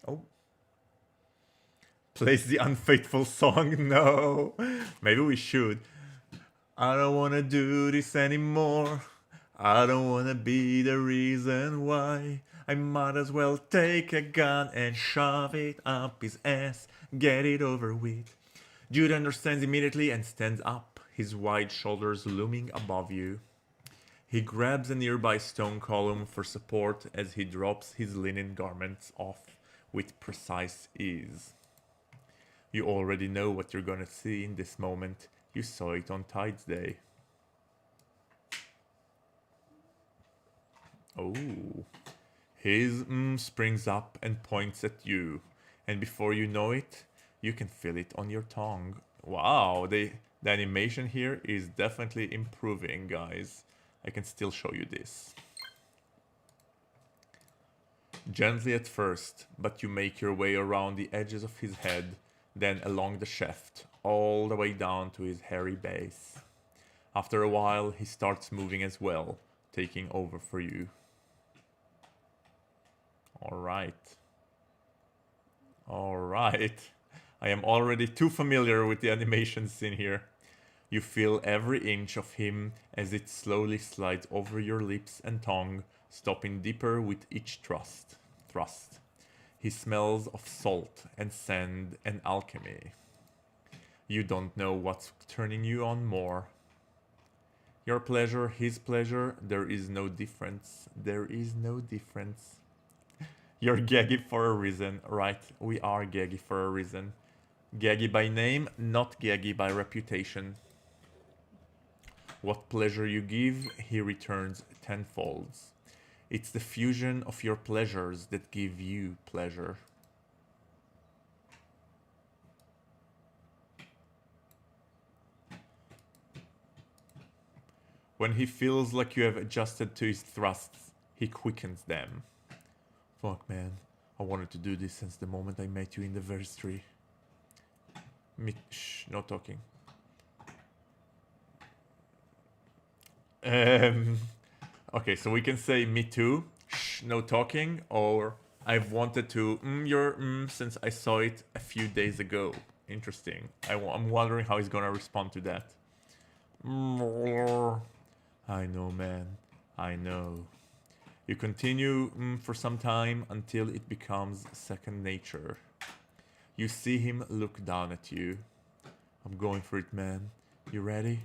Oh. Plays the unfaithful song. No. Maybe we should. I don't want to do this anymore. I don't want to be the reason why. I might as well take a gun and shove it up his ass. Get it over with. Jude understands immediately and stands up, his wide shoulders looming above you. He grabs a nearby stone column for support as he drops his linen garments off with precise ease. You already know what you're gonna see in this moment. You saw it on Tides Day. Oh. His springs up and points at you. And before you know it, you can feel it on your tongue. Wow, the animation here is definitely improving, guys. I can still show you this. Gently at first, but you make your way around the edges of his head, then along the shaft, all the way down to his hairy base. After a while, he starts moving as well, taking over for you. Alright. Alright. I am already too familiar with the animations in here. You feel every inch of him as it slowly slides over your lips and tongue, stopping deeper with each thrust. He smells of salt and sand and alchemy. You don't know what's turning you on more. Your pleasure, his pleasure, there is no difference. There is no difference. You're Gaggy for a reason, right? We are Gaggy for a reason. Gaggy by name, not Gaggy by reputation. What pleasure you give, he returns tenfold. It's the fusion of your pleasures that give you pleasure. When he feels like you have adjusted to his thrusts, he quickens them. Fuck, man. I wanted to do this since the moment I met you in the vestry. Shh, no talking. Okay, so we can say me too, shh, no talking, or I've wanted to since I saw it a few days ago. Interesting. I'm wondering how he's gonna respond to that. I know, man. I know. You continue for some time until it becomes second nature. You see him look down at you. I'm going for it, man. You ready?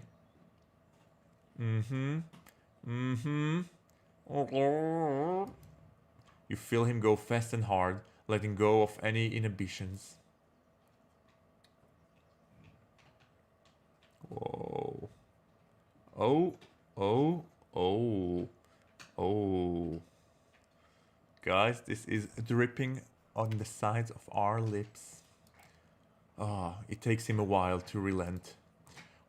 Mm-hmm. Mm-hmm. You feel him go fast and hard, letting go of any inhibitions. Whoa. Oh, oh, oh, oh. Guys, this is dripping on the sides of our lips. Ah, it takes him a while to relent.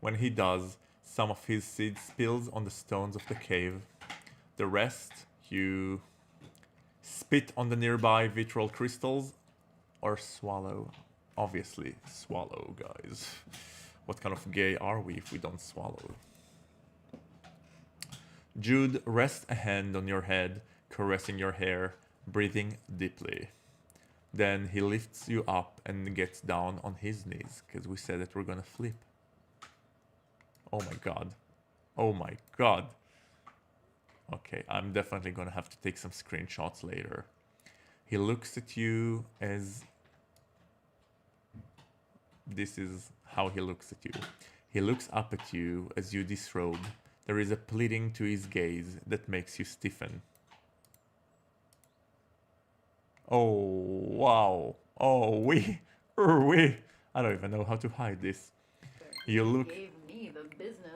When he does, some of his seed spills on the stones of the cave. The rest, you spit on the nearby vitriol crystals or swallow. Obviously, swallow, guys. What kind of gay are we if we don't swallow? Jude rests a hand on your head, caressing your hair, breathing deeply. Then he lifts you up and gets down on his knees, because we said that we're gonna flip. Oh my god. Oh my god. Okay, I'm definitely gonna have to take some screenshots later. He looks at you as... This is how he looks at you. He looks up at you as you disrobe. There is a pleading to his gaze that makes you stiffen. Oh, wow. Oh, we. I don't even know how to hide this. You look... Gave me the business.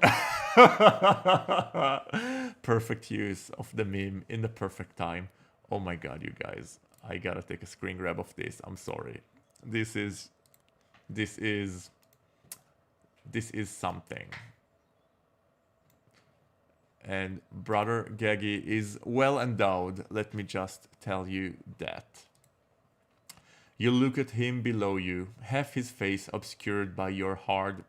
Perfect use of the meme in the perfect time. Oh my god, you guys. I gotta take a screen grab of this. I'm sorry. This is something. And Brother Gaggy is well endowed, let me just tell you that. You look at him below you, half his face obscured by your hard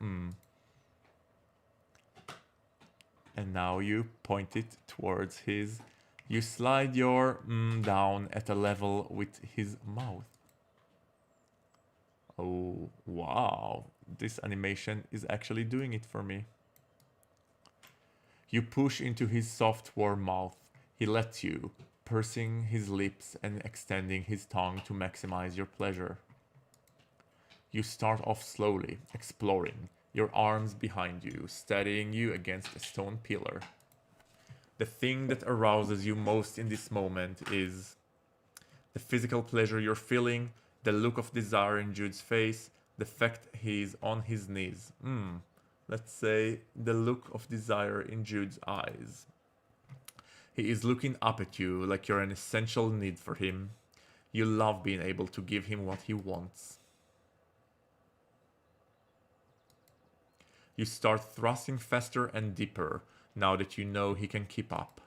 And now you point it towards his. You slide your down at a level with his mouth. Oh, wow. This animation is actually doing it for me. You push into his soft, warm mouth. He lets you, pursing his lips and extending his tongue to maximize your pleasure. You start off slowly, exploring, your arms behind you, steadying you against a stone pillar. The thing that arouses you most in this moment is the physical pleasure you're feeling, the look of desire in Jude's face, the fact he's on his knees. Let's say the look of desire in Jude's eyes. He is looking up at you like you're an essential need for him. You love being able to give him what he wants. You start thrusting faster and deeper now that you know he can keep up.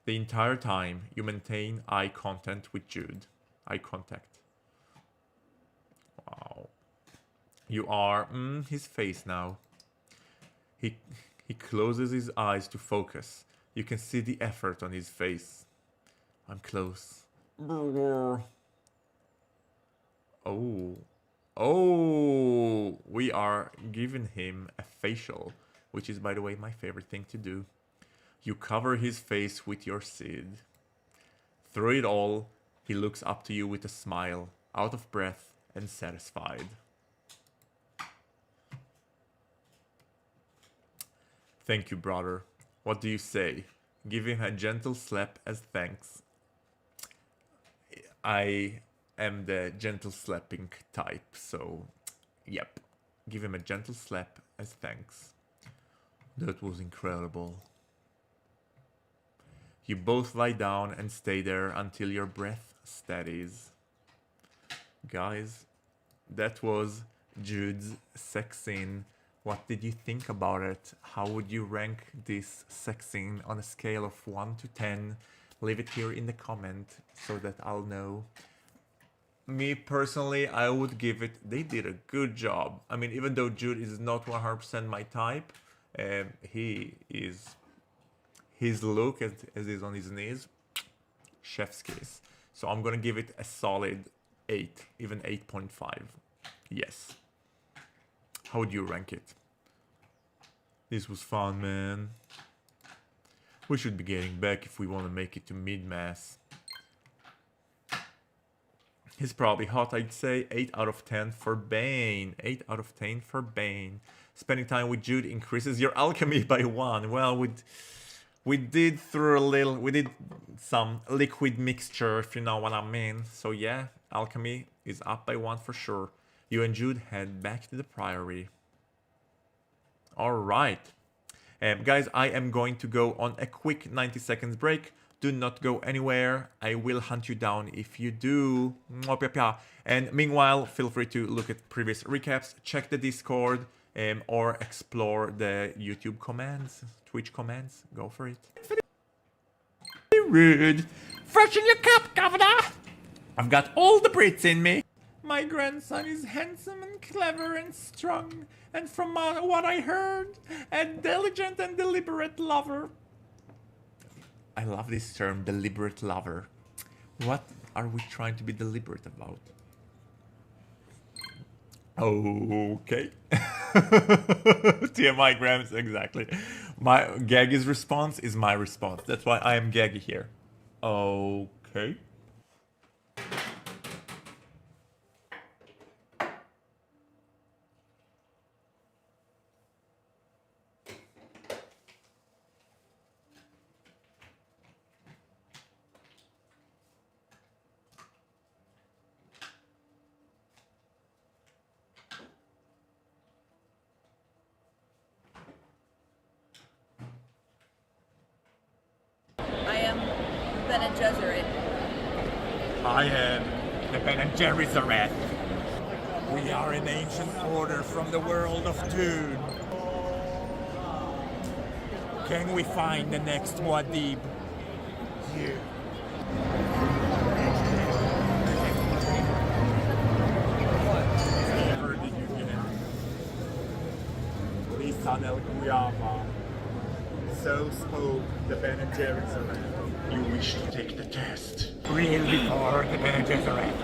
The entire time you maintain eye contact with Jude. Eye contact. Wow. You are his face now. He closes his eyes to focus. You can see the effort on his face. I'm close. Oh. Oh, we are giving him a facial, which is, by the way, my favorite thing to do. You cover his face with your seed. Through it all, he looks up to you with a smile, out of breath and satisfied. Thank you, brother. What do you say? Give him a gentle slap as thanks. I am the gentle slapping type, so yep. Give him a gentle slap as thanks. That was incredible. You both lie down and stay there until your breath steadies. Guys, that was Jude's sex scene. What did you think about it? How would you rank this sex scene on a scale of 1 to 10? Leave it here in the comment so that I'll know. Me personally, I would give it, they did a good job. I mean, even though Jude is not 100% my type, his look as he's on his knees, chef's kiss. So I'm gonna give it a solid 8, even 8.5. Yes. How would you rank it? This was fun, man. We should be getting back if we want to make it to mid-mass. He's probably hot, I'd say. 8 out of 10 for Bane. 8 out of 10 for Bane. Spending time with Jude increases your alchemy by 1. Well, we did some liquid mixture, if you know what I mean. So yeah, alchemy is up by 1 for sure. You and Jude head back to the priory. Alright. Guys, I am going to go on a quick 90 seconds break. Do not go anywhere. I will hunt you down if you do. And meanwhile, feel free to look at previous recaps, check the Discord, or explore the YouTube commands, Twitch commands. Go for it. Rude. Fresh in your cup, Governor. I've got all the Brits in me. My grandson is handsome and clever and strong, and from what I heard, a diligent and deliberate lover. I love this term, deliberate lover. What are we trying to be deliberate about? Okay. TMI grams, exactly. My Gaggy's response is my response. That's why I am Gaggy here. Okay. I am the Ben Gesserit. We are an ancient order from the world of Dune. Can we find the next Muad'Dib? Here. Never did you get it. Lisan El Guyama. So spoke the Ben Gesserit. You wish to take the test. Kneel before the Ben Gesserit.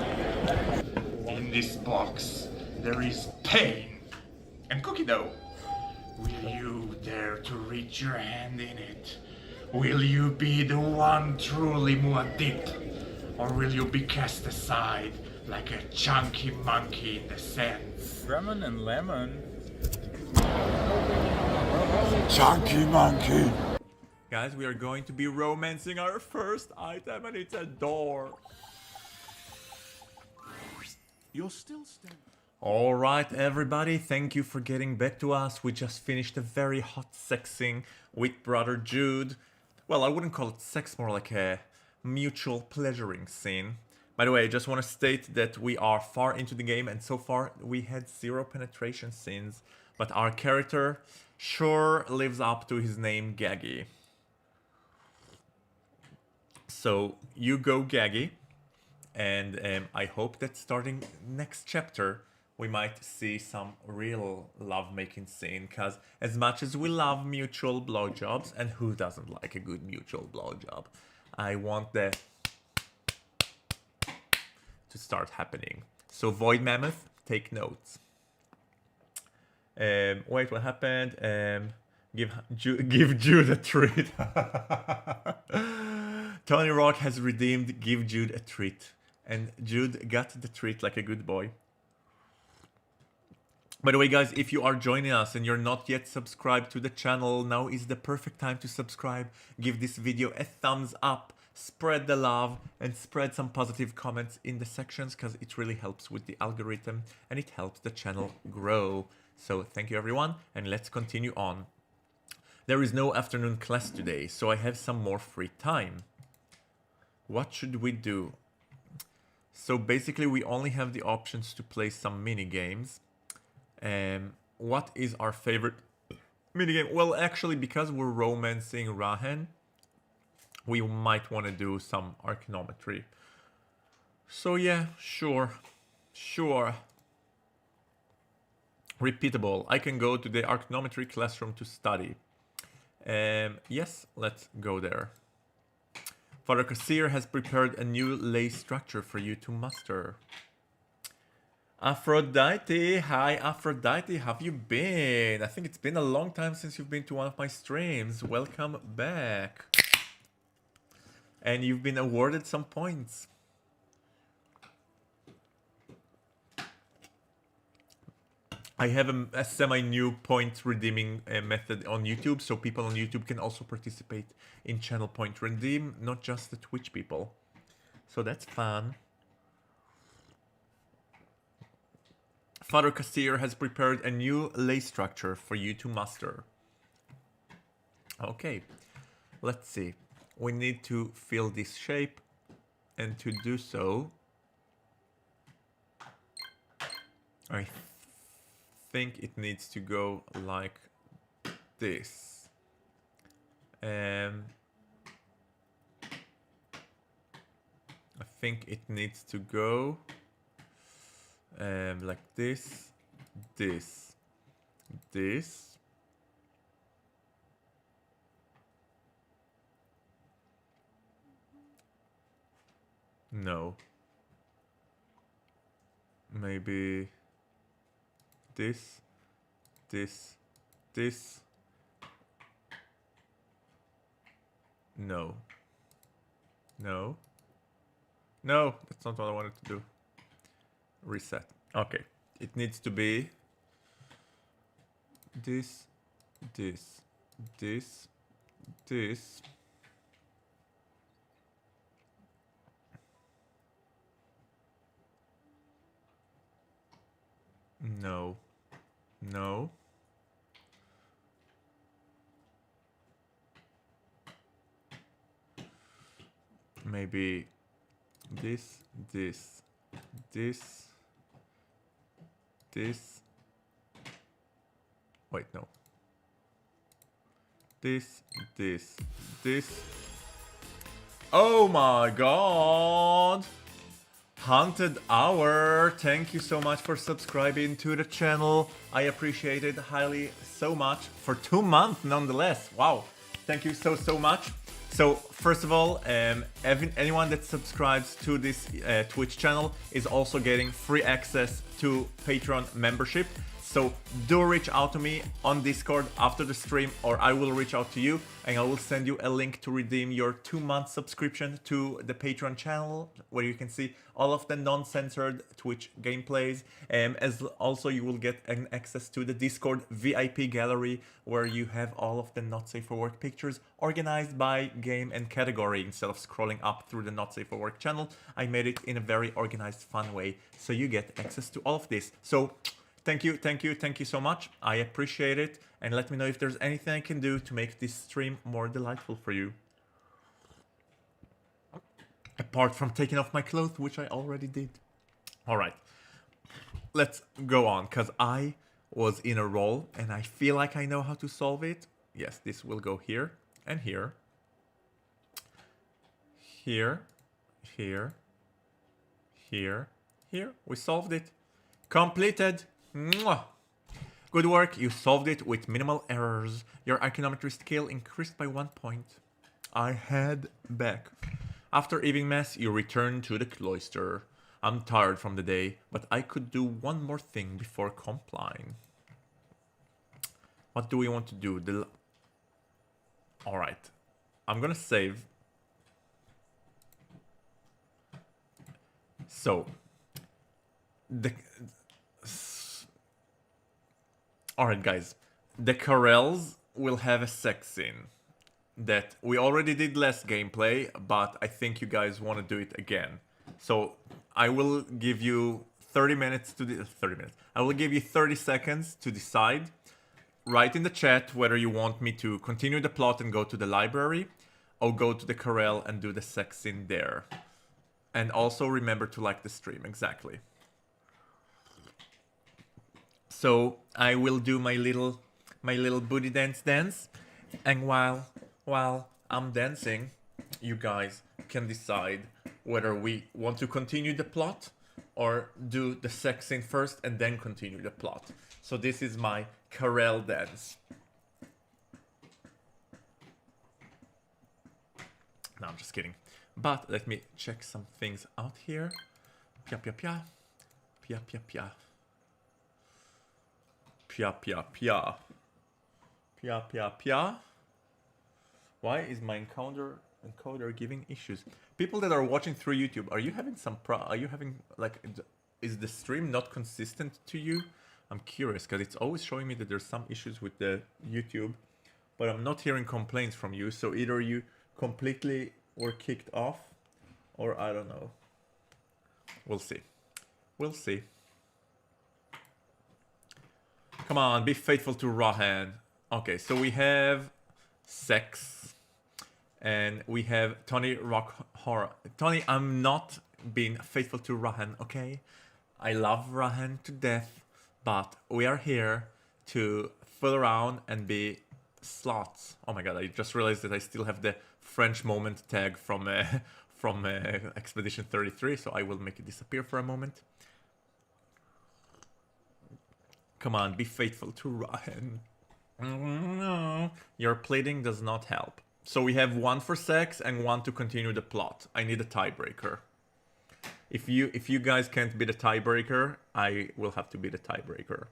In this box, there is pain and cookie dough. Will you dare to reach your hand in it? Will you be the one truly Muad'Dib? Or will you be cast aside like a chunky monkey in the sands? Lemon and lemon. Chunky monkey! Guys, we are going to be romancing our first item, and it's a door. You're still standing. Alright everybody, thank you for getting back to us. We just finished a very hot sexing with brother Jude. Well, I wouldn't call it sex, more like a mutual pleasuring scene. By the way, I just want to state that we are far into the game, and so far we had 0 penetration scenes. But our character sure lives up to his name, Gaggy. So you go, Gaggy, and I hope that starting next chapter we might see some real love-making scene, because as much as we love mutual blowjobs, and who doesn't like a good mutual blowjob, I want that to start happening. So Void Mammoth, take notes. Wait, what happened? Give Jude a treat. Tony Rock has redeemed Give Jude a treat. And Jude got the treat like a good boy. By the way, guys, if you are joining us and you're not yet subscribed to the channel, now is the perfect time to subscribe. Give this video a thumbs up, spread the love, and spread some positive comments in the sections, because it really helps with the algorithm and it helps the channel grow. So thank you everyone, and let's continue on. There is no afternoon class today, so I have some more free time. What should we do? So basically we only have the options to play some mini games. What is our favorite minigame? Well, actually, because we're romancing Rahen, we might want to do some arcanometry. So yeah, sure. Repeatable. I can go to the arcanometry classroom to study. Yes, let's go there. Father Kassir has prepared a new lay structure for you to master. Aphrodite, hi Aphrodite, how have you been? I think it's been a long time since you've been to one of my streams. Welcome back. And you've been awarded some points. I have a semi-new point redeeming method on YouTube, so people on YouTube can also participate in channel point redeem, not just the Twitch people. So that's fun. Father Castillo has prepared a new lay structure for you to master. Okay, let's see. We need to fill this shape, and to do so, I think it needs to go like this. I think it needs to go like this, this. No. Maybe this. No. No. No, that's not what I wanted to do. Reset. Okay. It needs to be this. No. No. Maybe this. Wait, no. This. Oh my god! Haunted Hour, thank you so much for subscribing to the channel. I appreciate it highly so much. For 2 months nonetheless. Wow. Thank you so much. So first of all, anyone that subscribes to this Twitch channel is also getting free access to Patreon membership. So do reach out to me on Discord after the stream, or I will reach out to you and I will send you a link to redeem your 2-month subscription to the Patreon channel, where you can see all of the non-censored Twitch gameplays. As also you will get an access to the Discord VIP gallery, where you have all of the not safe for work pictures organized by game and category. Instead of scrolling up through the not safe for work channel, I made it in a very organized, fun way, so you get access to all of this. So thank you so much. I appreciate it, and let me know if there's anything I can do to make this stream more delightful for you. Apart from taking off my clothes, which I already did. Alright, let's go on, because I was in a roll, and I feel like I know how to solve it. Yes, this will go here, and here. Here. We solved it. Completed. Mwah. Good work, you solved it with minimal errors. Your archaeometry skill increased by 1 point. I head back. After evening mass, you return to the cloister. I'm tired from the day, but I could do one more thing before complying. What do we want to do? Alright. I'm gonna save. So. Alright guys, the Corels will have a sex scene that we already did less gameplay, but I think you guys want to do it again. So I will give you 30 minutes to 30 minutes. I will give you 30 seconds to decide. Write in the chat whether you want me to continue the plot and go to the library, or go to the Corel and do the sex scene there. And also remember to like the stream, exactly. So I will do my little booty dance, and while I'm dancing, you guys can decide whether we want to continue the plot or do the sex scene first and then continue the plot. So this is my Corel dance. No, I'm just kidding. But let me check some things out here. Pia pia pia. Pia pia pia. Pia pia pia. Pia pia pia. Why is my encoder giving issues? People that are watching through YouTube, are you having like, is the stream not consistent to you? I'm curious because it's always showing me that there's some issues with the YouTube, but I'm not hearing complaints from you. So either you completely were kicked off, or I don't know. We'll see. We'll see. Come on, be faithful to Rahen. Okay, so we have sex, and we have Tony Rock Horror. Tony, I'm not being faithful to Rahen, okay? I love Rahen to death, but we are here to fool around and be slots. Oh my god, I just realized that I still have the French moment tag from Expedition 33, so I will make it disappear for a moment. Come on, be faithful to Rahen. No, your plating does not help. So we have 1 for sex and 1 to continue the plot. I need a tiebreaker. If you guys can't be the tiebreaker, I will have to be the tiebreaker.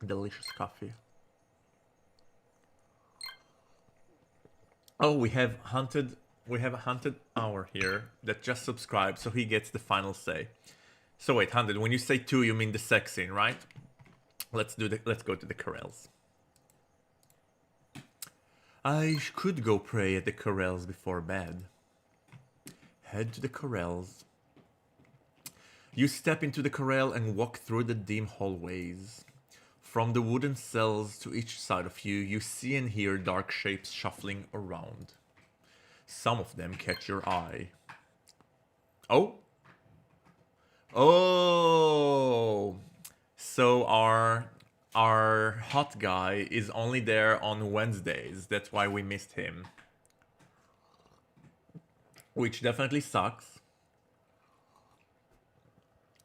Delicious coffee. Oh, we have a hunted hour here that just subscribed, so he gets the final say. So wait, Hunted, when you say 2, you mean the sex scene, right? Let's go to the Corrals. I could go pray at the Corrals before bed. Head to the Corrals. You step into the Corral and walk through the dim hallways. From the wooden cells to each side of you, you see and hear dark shapes shuffling around. Some of them catch your eye. Oh! Oh! So our hot guy is only there on Wednesdays. That's why we missed him. Which definitely sucks.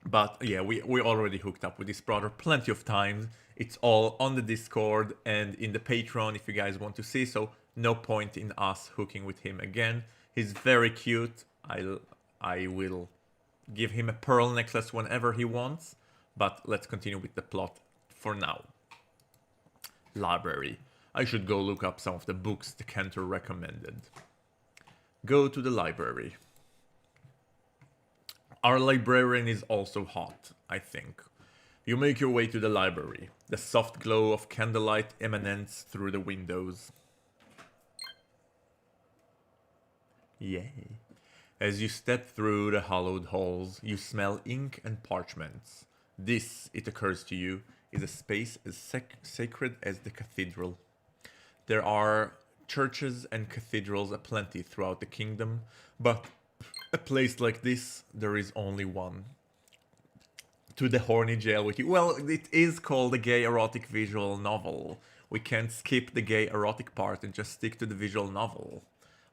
But yeah, we already hooked up with this brother plenty of times. It's all on the Discord and in the Patreon if you guys want to see. So no point in us hooking with him again. He's very cute. I will give him a pearl necklace whenever he wants. But let's continue with the plot for now. Library. I should go look up some of the books the Cantor recommended. Go to the library. Our librarian is also hot, I think. You make your way to the library. The soft glow of candlelight emanates through the windows. Yay. As you step through the hallowed halls, you smell ink and parchments. This, it occurs to you, is a space as sacred as the cathedral. There are churches and cathedrals aplenty throughout the kingdom, but a place like this, there is only one. To the horny jail with you. Well, it is called a gay erotic visual novel. We can't skip the gay erotic part and just stick to the visual novel.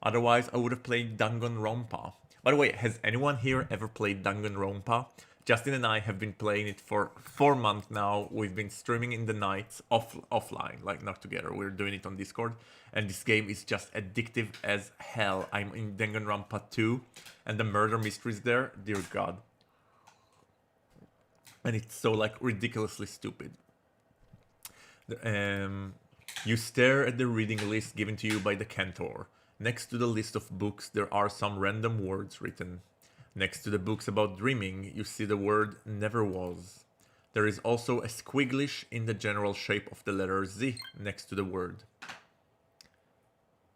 Otherwise, I would have played Danganronpa. By the way, has anyone here ever played Danganronpa? Justin and I have been playing it for 4 months now. We've been streaming in the nights offline, like not together. We're doing it on Discord. And this game is just addictive as hell. I'm in Danganronpa 2 and the murder mysteries there, dear God. And it's so like ridiculously stupid. You stare at the reading list given to you by the Cantor. Next to the list of books, there are some random words written. Next to the books about dreaming, you see the word never was. There is also a squigglish in the general shape of the letter Z next to the word.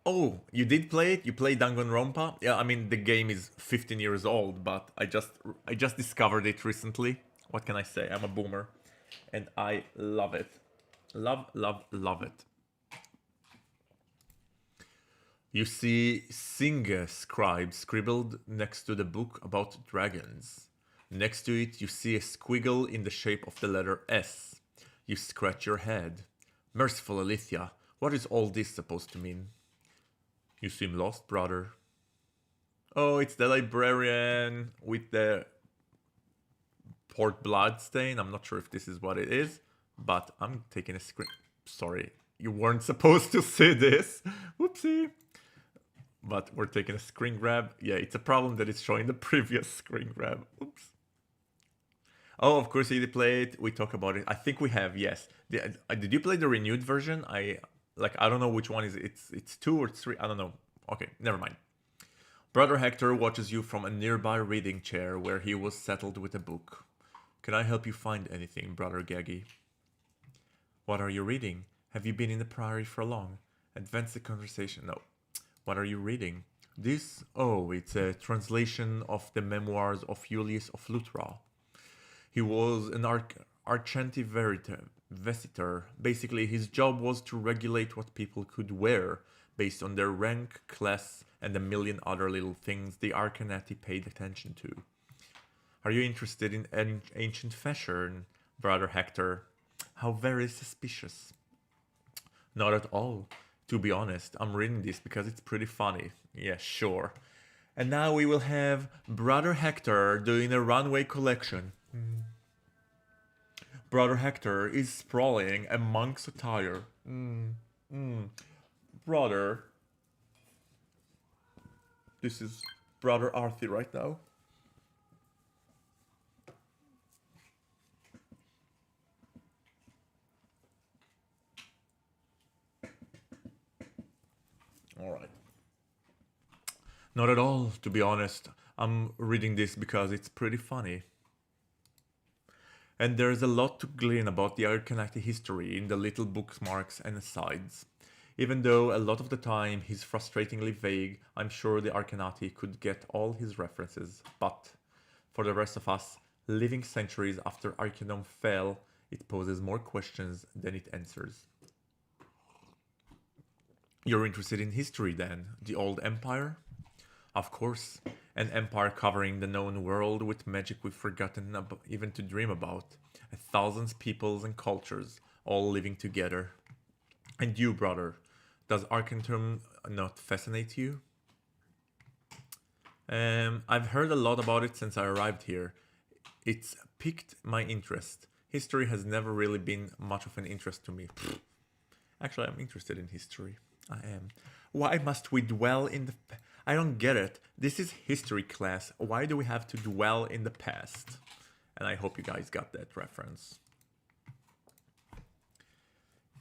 Oh, you did play it? You played Danganronpa? Yeah, I mean the game is 15 years old, but I just discovered it recently. What can I say? I'm a boomer and I love it. Love, love, love it. You see Singa scribe scribbled next to the book about dragons. Next to it, you see a squiggle in the shape of the letter S. You scratch your head. Merciful Alithia, what is all this supposed to mean? You seem lost, brother. Oh, it's the librarian with the port blood stain. I'm not sure if this is what it is, but I'm taking a screen. Sorry, you weren't supposed to see this. Whoopsie. But we're taking a screen grab. Yeah, it's a problem that it's showing the previous screen grab. Oops. Oh, of course you did play it. We talk about it. I think we have, yes. Did you play the renewed version? I don't know which one is it. It's 2 or 3. I don't know. Okay, never mind. Brother Hector watches you from a nearby reading chair where he was settled with a book. Can I help you find anything, Brother Gaggy? What are you reading? Have you been in the priory for long? Advance the conversation. No. What are you reading? This? Oh, it's a translation of the memoirs of Julius of Lutra. He was an Argenti Vesitor. Basically, his job was to regulate what people could wear based on their rank, class, and a million other little things the Arcanati paid attention to. Are you interested in ancient fashion, Brother Hector? How very suspicious. Not at all. To be honest, I'm reading this because it's pretty funny. Yeah, sure. And now we will have Brother Hector doing a runway collection. Brother Hector is sprawling a monk's attire. Brother. This is Brother Arthy right now. Alright. Not at all, to be honest. I'm reading this because it's pretty funny. And there's a lot to glean about the Arcanati history in the little bookmarks and asides. Even though a lot of the time he's frustratingly vague, I'm sure the Arcanati could get all his references. But for the rest of us, living centuries after Arcanum fell, it poses more questions than it answers. You're interested in history then? The old empire? Of course. An empire covering the known world with magic we've forgotten even to dream about. 1,000 peoples and cultures, all living together. And you, brother, does Arcanum not fascinate you? I've heard a lot about it since I arrived here. It's piqued my interest. History has never really been much of an interest to me. Actually, I'm interested in history. I am. Why must we dwell in the... I don't get it. This is history class. Why do we have to dwell in the past? And I hope you guys got that reference.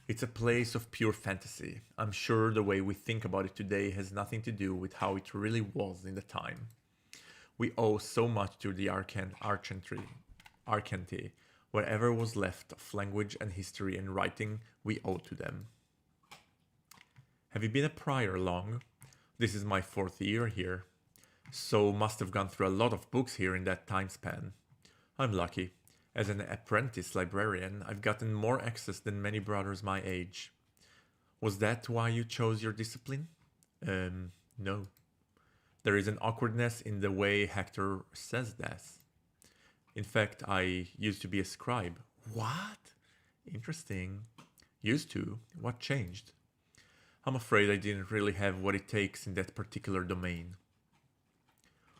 It's a place of pure fantasy. I'm sure the way we think about it today has nothing to do with how it really was in the time. We owe so much to the Arcanti. Whatever was left of language and history and writing, we owe to them. Have you been a prior long? This is my 4th year here, so must have gone through a lot of books here in that time span. I'm lucky. As an apprentice librarian, I've gotten more access than many brothers my age. Was that why you chose your discipline? No. There is an awkwardness in the way Hector says that. In fact, I used to be a scribe. What? Interesting. Used to? What changed? I'm afraid I didn't really have what it takes in that particular domain.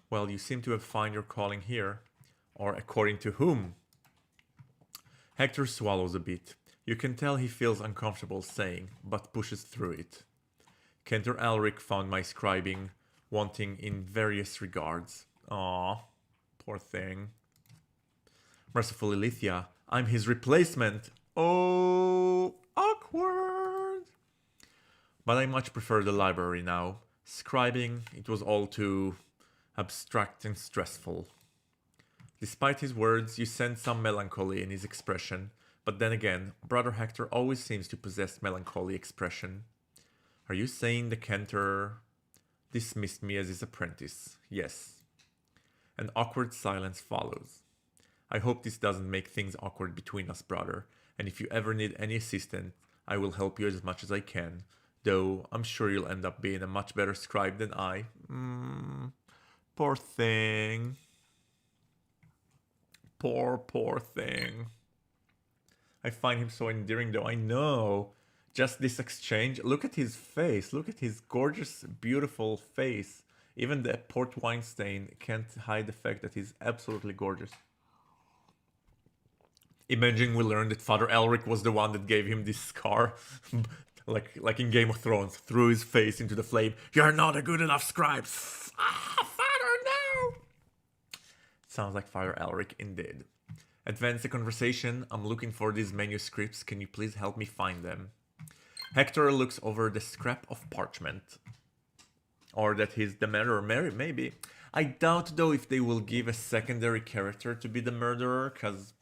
Well, you seem to have found your calling here. Or according to whom? Hector swallows a bit. You can tell he feels uncomfortable saying, but pushes through it. Cantor Alric found my scribing wanting in various regards. Aw, poor thing. Merciful Ilithia, I'm his replacement. Oh, awkward. But I much prefer the library now. Scribing, it was all too abstract and stressful. Despite his words, you sense some melancholy in his expression, but then again, Brother Hector always seems to possess melancholy expression. Are you saying the Cantor dismissed me as his apprentice? Yes. An awkward silence follows. I hope this doesn't make things awkward between us, brother, and if you ever need any assistance, I will help you as much as I can, though I'm sure you'll end up being a much better scribe than I. Poor thing. Poor thing. I find him so endearing though, I know. Just this exchange. Look at his face. Look at his gorgeous, beautiful face. Even the port wine stain can't hide the fact that he's absolutely gorgeous. Imagine we learned that Father Elric was the one that gave him this scar. like in Game of Thrones. Threw his face into the flame. You're not a good enough scribe. Father, no! Sounds like Father Elric indeed. Advance the conversation. I'm looking for these manuscripts. Can you please help me find them? Hector looks over the scrap of parchment. Or that he's the matter, maybe. I doubt though if they will give a secondary character to be the murderer, cause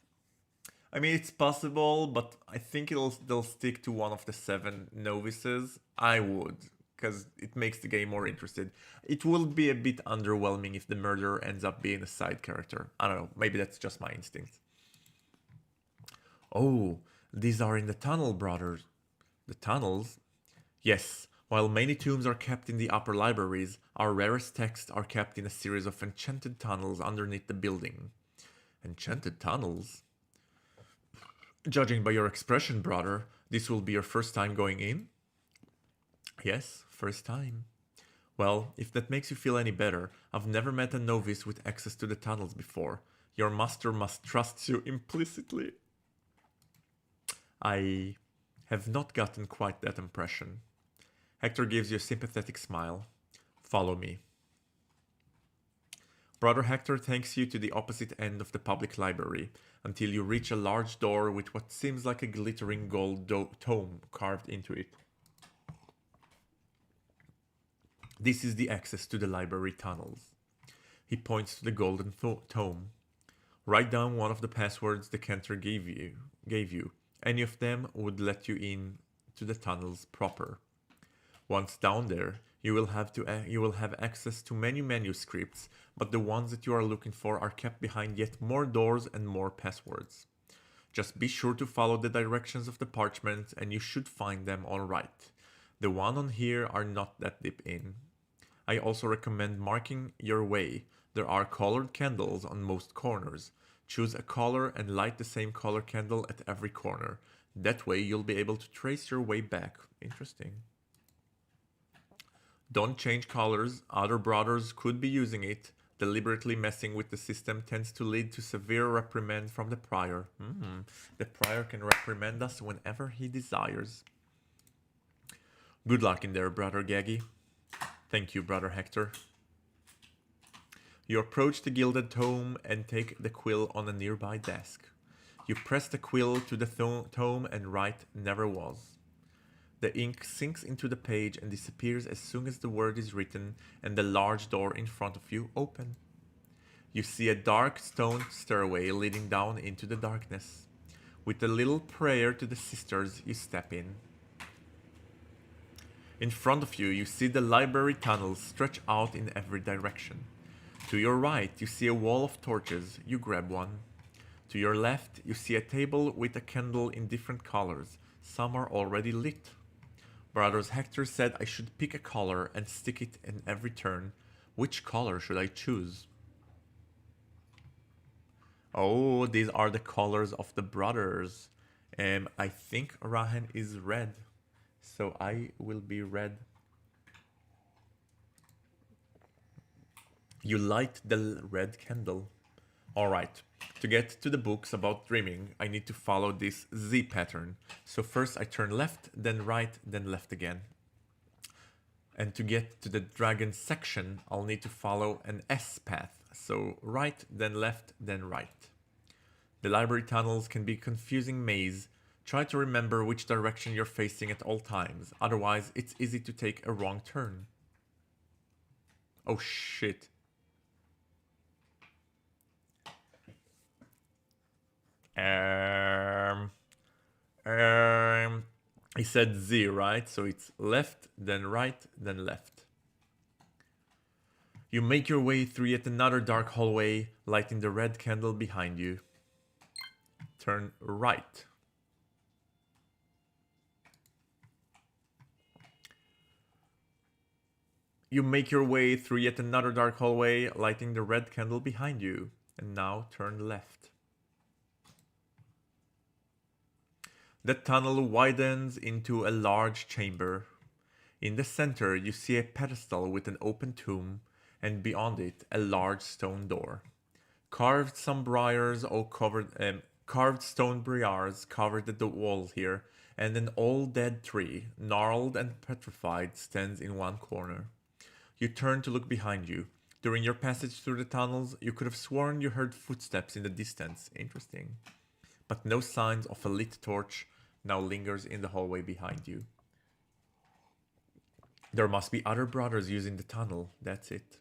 I mean it's possible, but I think they'll stick to one of the 7 novices. I would, cause it makes the game more interested. It will be a bit underwhelming if the murderer ends up being a side character. I don't know, maybe that's just my instinct. Oh, these are in the tunnel, brothers. The tunnels? Yes, while many tombs are kept in the upper libraries, our rarest texts are kept in a series of enchanted tunnels underneath the building. Enchanted tunnels? Judging by your expression, brother, this will be your first time going in? Yes, first time. Well, if that makes you feel any better, I've never met a novice with access to the tunnels before. Your master must trust you implicitly. I have not gotten quite that impression. Hector gives you a sympathetic smile. Follow me. Brother Hector takes you to the opposite end of the public library until you reach a large door with what seems like a glittering gold tome carved into it. This is the access to the library tunnels. He points to the golden tome. Write down one of the passwords the Cantor gave you. Any of them would let you in to the tunnels proper. Once down there, you will have access to many manuscripts, but the ones that you are looking for are kept behind yet more doors and more passwords. Just be sure to follow the directions of the parchment and you should find them all right. The ones on here are not that deep in. I also recommend marking your way. There are colored candles on most corners. Choose a color and light the same color candle at every corner. That way you'll be able to trace your way back. Interesting. Don't change colors. Other brothers could be using it. Deliberately messing with the system tends to lead to severe reprimand from the prior. The prior can reprimand us whenever he desires. Good luck in there, Brother Gaggy. Thank you, Brother Hector. You approach the gilded tome and take the quill on a nearby desk. You press the quill to the tome and write "Never was." The ink sinks into the page and disappears as soon as the word is written and the large door in front of you open. You see a dark stone stairway leading down into the darkness. With a little prayer to the sisters, you step in. In front of you, you see the library tunnels stretch out in every direction. To your right, you see a wall of torches. You grab one. To your left, you see a table with a candle in different colors. Some are already lit. Brothers Hector said I should pick a color and stick it in every turn. Which color should I choose? Oh, these are the colors of the brothers. I think Rahen is red. So I will be red. You light the red candle. Alright, to get to the books about dreaming, I need to follow this Z pattern. So first I turn left, then right, then left again. And to get to the dragon section, I'll need to follow an S path. So right, then left, then right. The library tunnels can be a confusing maze. Try to remember which direction you're facing at all times, otherwise it's easy to take a wrong turn. Oh shit. I said Z, right? So it's left, then right, then left. You make your way through yet another dark hallway, lighting the red candle behind you. Turn right. You make your way through yet another dark hallway, lighting the red candle behind you. And now turn left. The tunnel widens into a large chamber. In the center, you see a pedestal with an open tomb, and beyond it, a large stone door. Carved stone briars covered the wall here, and an old dead tree, gnarled and petrified, stands in one corner. You turn to look behind you. During your passage through the tunnels, you could have sworn you heard footsteps in the distance. Interesting. But no signs of a lit torch now lingers in the hallway behind you. There must be other brothers using the tunnel, that's it.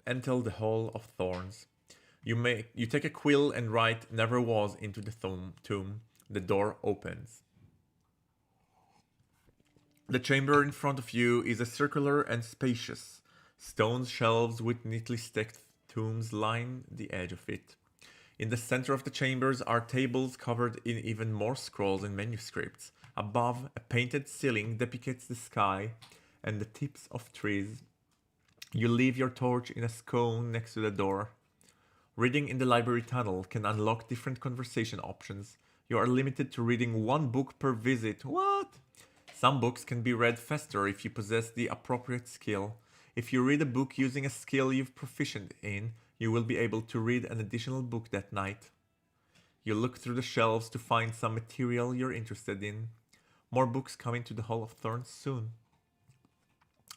enter the Hall of Thorns. You take a quill and write "Never was" into the tomb. The door opens. The chamber in front of you is a circular and spacious. Stone shelves with neatly stacked tombs line the edge of it. In the center of the chambers are tables covered in even more scrolls and manuscripts. Above, a painted ceiling depicts the sky and the tips of trees. You leave your torch in a scone next to the door. Reading in the library tunnel can unlock different conversation options. You are limited to reading one book per visit. What? Some books can be read faster if you possess the appropriate skill. If you read a book using a skill you're proficient in, you will be able to read an additional book that night. You look through the shelves to find some material you're interested in. More books coming to the Hall of Thorns soon.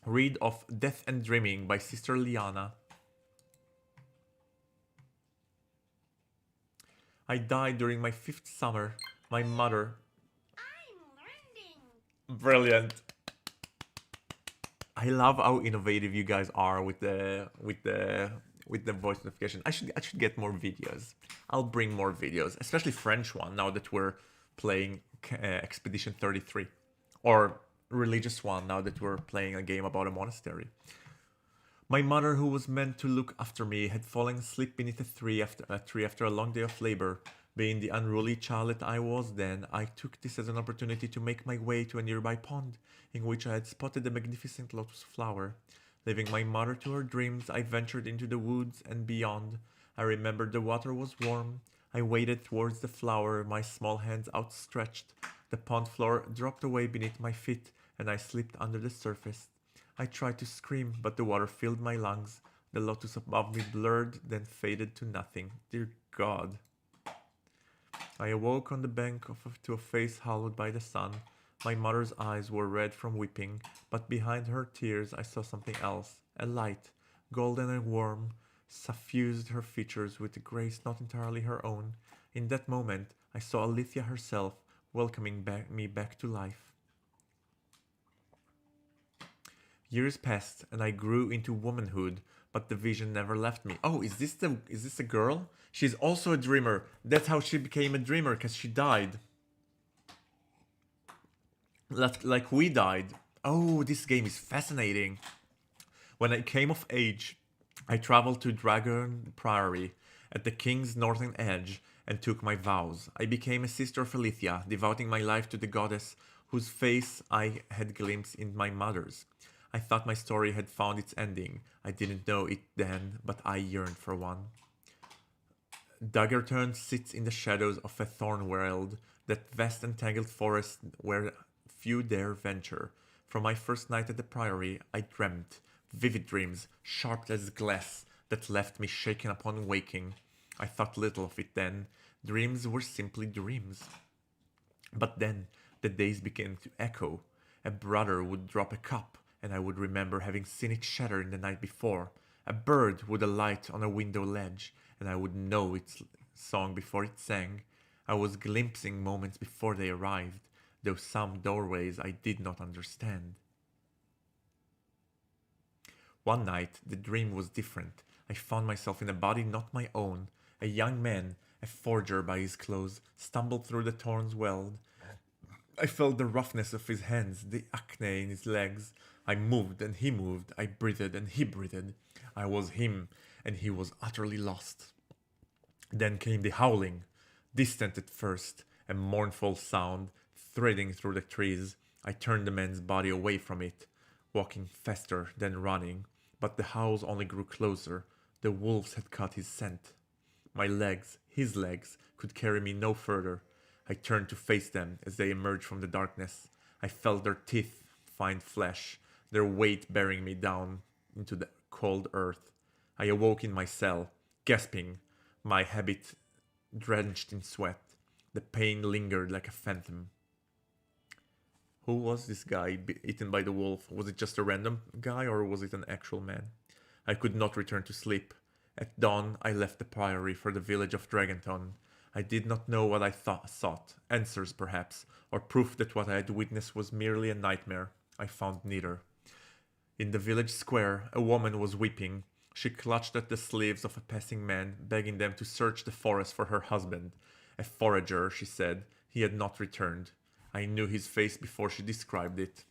Read of Death and Dreaming by Sister Liana. I died during my 5th summer. My mother... I'm learning. Brilliant. I love how innovative you guys are with the voice notification. I should get more videos. I'll bring more videos, especially French one now that we're playing Expedition 33, or religious one now that we're playing a game about a monastery. My mother, who was meant to look after me, had fallen asleep beneath a tree after a long day of labor. Being the unruly child that I was then, I took this as an opportunity to make my way to a nearby pond, in which I had spotted a magnificent lotus flower. Leaving my mother to her dreams, I ventured into the woods and beyond. I remembered the water was warm. I waded towards the flower, my small hands outstretched. The pond floor dropped away beneath my feet, and I slipped under the surface. I tried to scream, but the water filled my lungs. The lotus above me blurred, then faded to nothing. Dear God. I awoke on the bank to a face hollowed by the sun. My mother's eyes were red from weeping, but behind her tears I saw something else. A light, golden and warm, suffused her features with a grace not entirely her own. In that moment, I saw Alethea herself, welcoming me back to life. Years passed, and I grew into womanhood, but the vision never left me. Oh, is this a girl? She's also a dreamer. That's how she became a dreamer, because she died. Like we died. Oh, this game is fascinating. When I came of age, I traveled to Dragon Priory at the king's northern edge and took my vows. I became a sister of Alethea, devoting my life to the goddess whose face I had glimpsed in my mother's. I thought my story had found its ending. I didn't know it then, but I yearned for one. Daggerturn sits in the shadows of a thornworld, that vast and tangled forest where few dare venture. From my first night at the priory, I dreamt, vivid dreams, sharp as glass, that left me shaken upon waking. I thought little of it then. Dreams were simply dreams. But then, the days began to echo. A brother would drop a cup, and I would remember having seen it shatter in the night before. A bird would alight on a window ledge, and I would know its song before it sang. I was glimpsing moments before they arrived, though some doorways I did not understand. One night, the dream was different. I found myself in a body not my own. A young man, a forger by his clothes, stumbled through the thorns weld. I felt the roughness of his hands, the acne in his legs. I moved and he moved, I breathed and he breathed. I was him, and he was utterly lost. Then came the howling, distant at first, a mournful sound, threading through the trees. I turned the man's body away from it, walking faster than running, but the howls only grew closer. The wolves had caught his scent. My legs, his legs, could carry me no further. I turned to face them as they emerged from the darkness. I felt their teeth find flesh, their weight bearing me down into the cold earth. I awoke in my cell, gasping, my habit drenched in sweat. The pain lingered like a phantom. Who was this guy eaten by the wolf? Was it just a random guy, or was it an actual man? I could not return to sleep. At dawn, I left the priory for the village of Dragonton. I did not know what I sought, answers perhaps, or proof that what I had witnessed was merely a nightmare. I found neither. In the village square, a woman was weeping. She clutched at the sleeves of a passing man, begging them to search the forest for her husband. A forager, she said. He had not returned. I knew his face before she described it.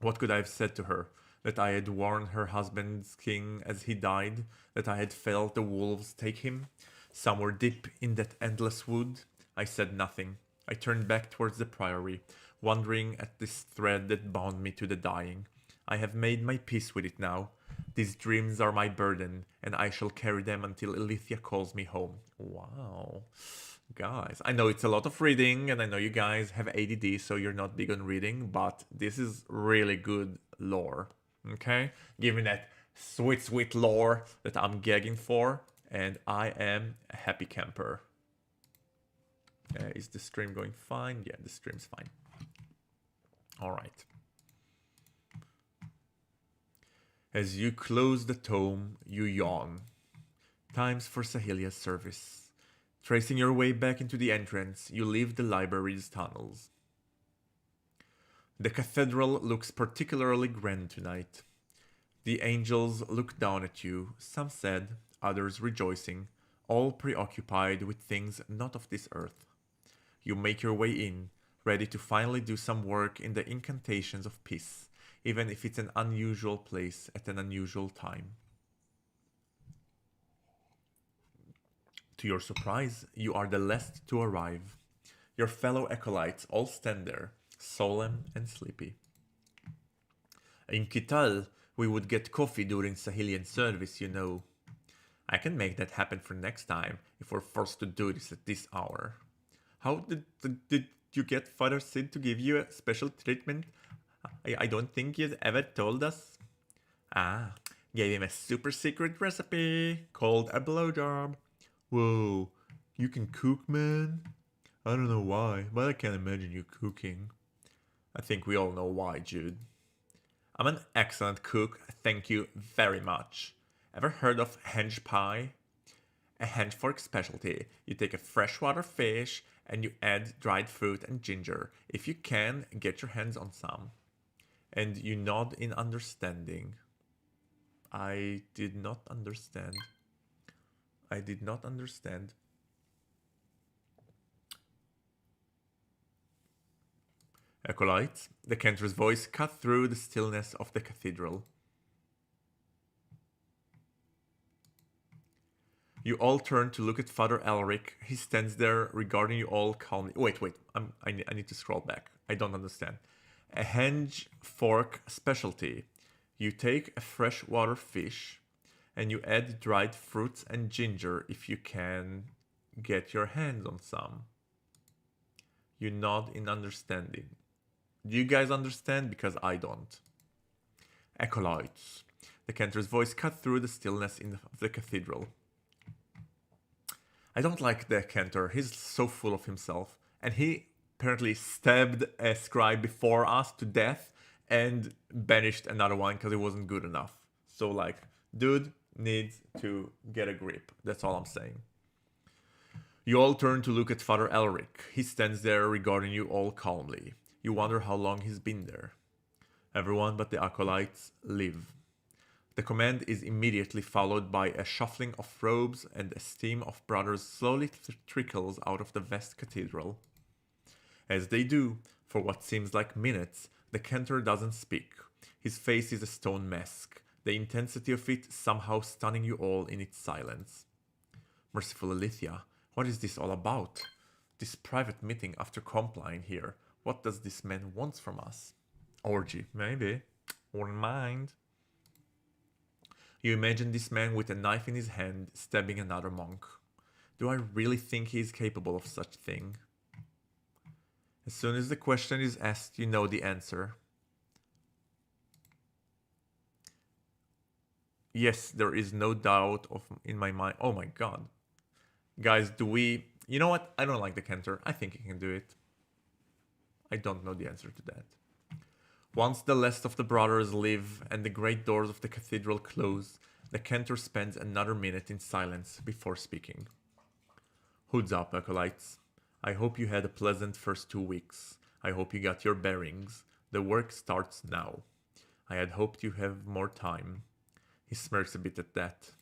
What could I have said to her? That I had worn her husband's king as he died? That I had felt the wolves take him? Somewhere deep in that endless wood? I said nothing. I turned back towards the priory, wondering at this thread that bound me to the dying. I have made my peace with it now. These dreams are my burden, and I shall carry them until Elithia calls me home. Wow. Guys, I know it's a lot of reading, and I know you guys have ADD, so you're not big on reading, but this is really good lore, okay? Give me that sweet, sweet lore that I'm gagging for, and I am a happy camper. Is the stream going fine? Yeah, the stream's fine. All right. As you close the tome, you yawn. Times for Sahelia's service. Tracing your way back into the entrance, you leave the library's tunnels. The cathedral looks particularly grand tonight. The angels look down at you, some sad, others rejoicing, all preoccupied with things not of this earth. You make your way in, ready to finally do some work in the incantations of peace, even if it's an unusual place at an unusual time. To your surprise, you are the last to arrive. Your fellow acolytes all stand there, solemn and sleepy. In Canticle, we would get coffee during Sahelian service, you know. I can make that happen for next time, if we're forced to do this at this hour. How did you get Father Sid to give you a special treatment? I don't think he's ever told us. Ah, gave him a super secret recipe called a blowjob. Whoa, you can cook, man? I don't know why, but I can't imagine you cooking. I think we all know why, Jude. I'm an excellent cook, thank you very much. Ever heard of henge pie? A henge fork specialty. You take a freshwater fish and you add dried fruit and ginger. If you can, get your hands on some. And you nod in understanding. I did not understand. I did not understand. Acolytes, the cantor's voice cut through the stillness of the cathedral. You all turn to look at Father Elric. He stands there regarding you all calmly. Wait, I need to scroll back. I don't understand. A henge fork specialty. You take a freshwater fish and you add dried fruits and ginger if you can get your hands on some. You nod in understanding. Do you guys understand? Because I don't. Acolytes. The cantor's voice cut through the stillness of the cathedral. I don't like the cantor. He's so full of himself. And he apparently stabbed a scribe before us to death and banished another one because it wasn't good enough. So like, dude needs to get a grip. That's all I'm saying. You all turn to look at Father Elric. He stands there regarding you all calmly. You wonder how long he's been there. Everyone but the acolytes leave. The command is immediately followed by a shuffling of robes, and a stream of brothers slowly trickles out of the vast cathedral. As they do, for what seems like minutes, the cantor doesn't speak. His face is a stone mask, the intensity of it somehow stunning you all in its silence. Merciful Elithia, what is this all about? This private meeting after Compline here. What does this man want from us? Orgy, maybe. Wouldn't mind. You imagine this man with a knife in his hand stabbing another monk. Do I really think he is capable of such thing? As soon as the question is asked, you know the answer. Yes, there is no doubt in my mind. Oh my god. Guys, do we... You know what? I don't like the cantor. I think he can do it. I don't know the answer to that. Once the last of the brothers leave and the great doors of the cathedral close, the cantor spends another minute in silence before speaking. Hoods up, acolytes. I hope you had a pleasant first 2 weeks. I hope you got your bearings. The work starts now. I had hoped you have more time. He smirks a bit at that.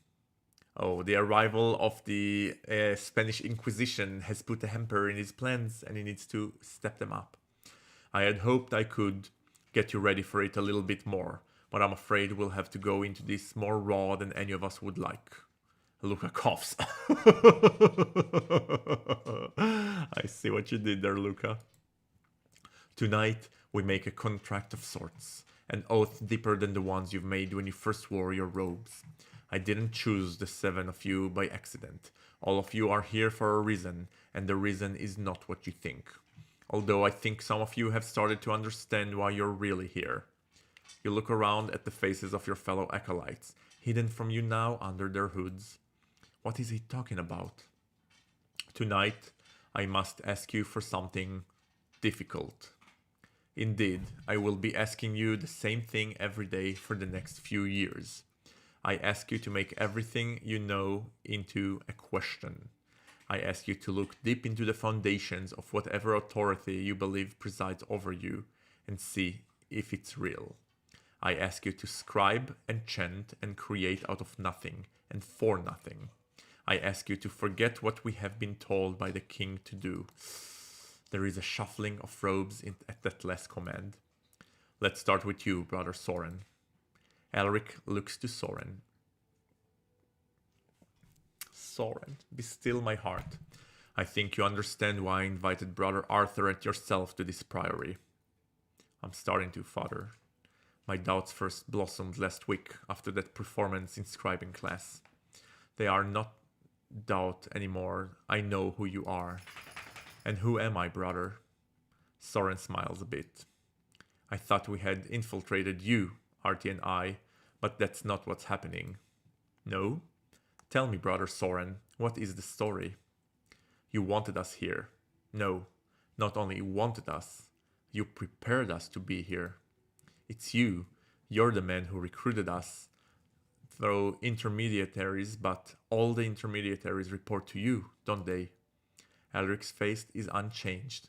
Oh, the arrival of the Spanish Inquisition has put a hamper in his plans and he needs to step them up. I had hoped I could get you ready for it a little bit more, but I'm afraid we'll have to go into this more raw than any of us would like. Luca coughs. I see what you did there, Luca. Tonight, we make a contract of sorts, an oath deeper than the ones you've made when you first wore your robes. I didn't choose the 7 of you by accident. All of you are here for a reason, and the reason is not what you think. Although I think some of you have started to understand why you're really here. You look around at the faces of your fellow acolytes, hidden from you now under their hoods. What is he talking about? Tonight, I must ask you for something difficult. Indeed, I will be asking you the same thing every day for the next few years. I ask you to make everything you know into a question. I ask you to look deep into the foundations of whatever authority you believe presides over you and see if it's real. I ask you to scribe and chant and create out of nothing and for nothing. I ask you to forget what we have been told by the king to do. There is a shuffling of robes at that last command. Let's start with you, Brother Saurin. Elric looks to Saurin. Saurin, be still my heart. I think you understand why I invited Brother Arthur and yourself to this priory. I'm starting to, Father. My doubts first blossomed last week after that performance in scribing class. They are not doubt anymore. I know who you are. And who am I, brother? Saurin smiles a bit. I thought we had infiltrated you, Arthy and I, but that's not what's happening. No? Tell me, Brother Saurin, what is the story? You wanted us here. No, not only wanted us, you prepared us to be here. It's you. You're the man who recruited us through intermediaries, but all the intermediaries report to you, don't they? Elric's face is unchanged.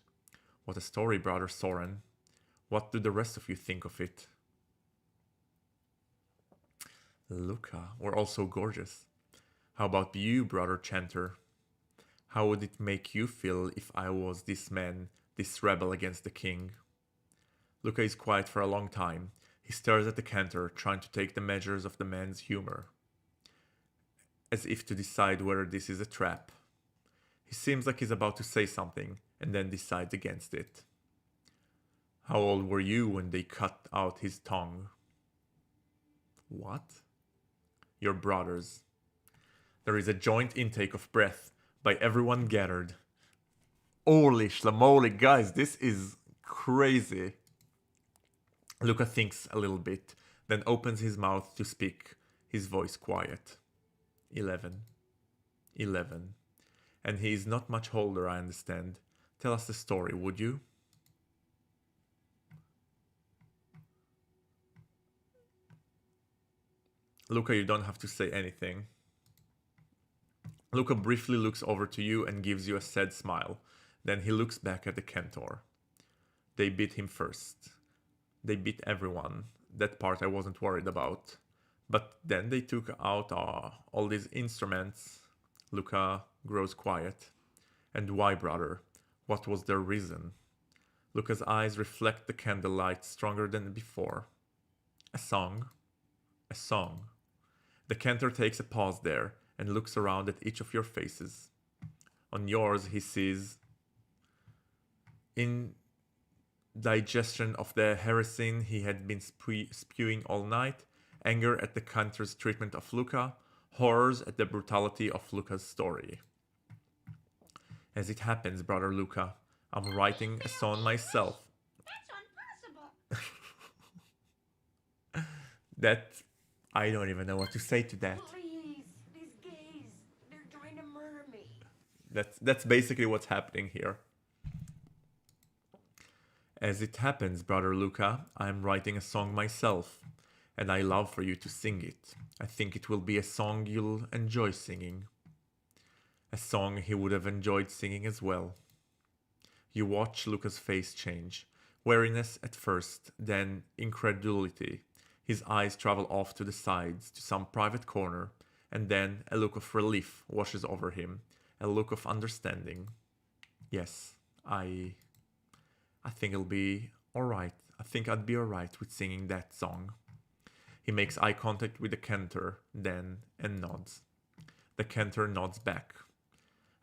What a story, Brother Saurin. What do the rest of you think of it? Luca, we're all so gorgeous. How about you, Brother Chanter? How would it make you feel if I was this man, this rebel against the king? Luca is quiet for a long time. He stares at the cantor, trying to take the measures of the man's humor, as if to decide whether this is a trap. He seems like he's about to say something, and then decides against it. How old were you when they cut out his tongue? What? Your brothers. There is a joint intake of breath by everyone gathered. Holy schlamoli, guys, this is crazy. Luca thinks a little bit, then opens his mouth to speak, his voice quiet. 11. And he is not much older, I understand. Tell us the story, would you? Luca, you don't have to say anything. Luca briefly looks over to you and gives you a sad smile. Then he looks back at the cantor. They beat him first. They beat everyone. That part I wasn't worried about. But then they took out all these instruments. Luca grows quiet. And why, brother? What was their reason? Luca's eyes reflect the candlelight stronger than before. A song. A song. The cantor takes a pause there and looks around at each of your faces. On yours he sees indigestion of the heresy he had been spewing all night, anger at the cantor's treatment of Luca, horrors at the brutality of Luca's story. As it happens, brother Luca, I'm writing a song myself. That's impossible. That, I don't even know what to say to that. Please, these gays, they're trying to murder me. That's basically what's happening here. As it happens, brother Luca, I'm writing a song myself, and I love for you to sing it. I think it will be a song you'll enjoy singing. A song he would have enjoyed singing as well. You watch Luca's face change. Wariness at first, then incredulity. His eyes travel off to the sides to some private corner, and then a look of relief washes over him, a look of understanding. Yes, I think it'll be alright. I think I'd be alright with singing that song. He makes eye contact with the cantor, then, and nods. The cantor nods back.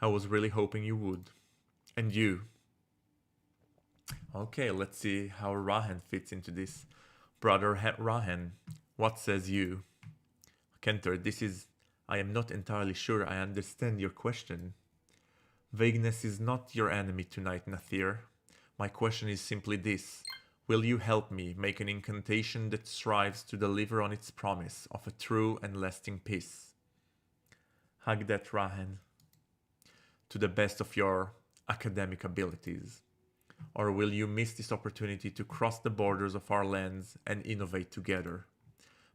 I was really hoping you would. And you? Okay, let's see how Rahen fits into this. Brother Rahen, what says you? Cantor, I am not entirely sure I understand your question. Vagueness is not your enemy tonight, Nathir. My question is simply this. Will you help me make an incantation that strives to deliver on its promise of a true and lasting peace? Hug that, Rahen. To the best of your academic abilities. Or will you miss this opportunity to cross the borders of our lands and innovate together?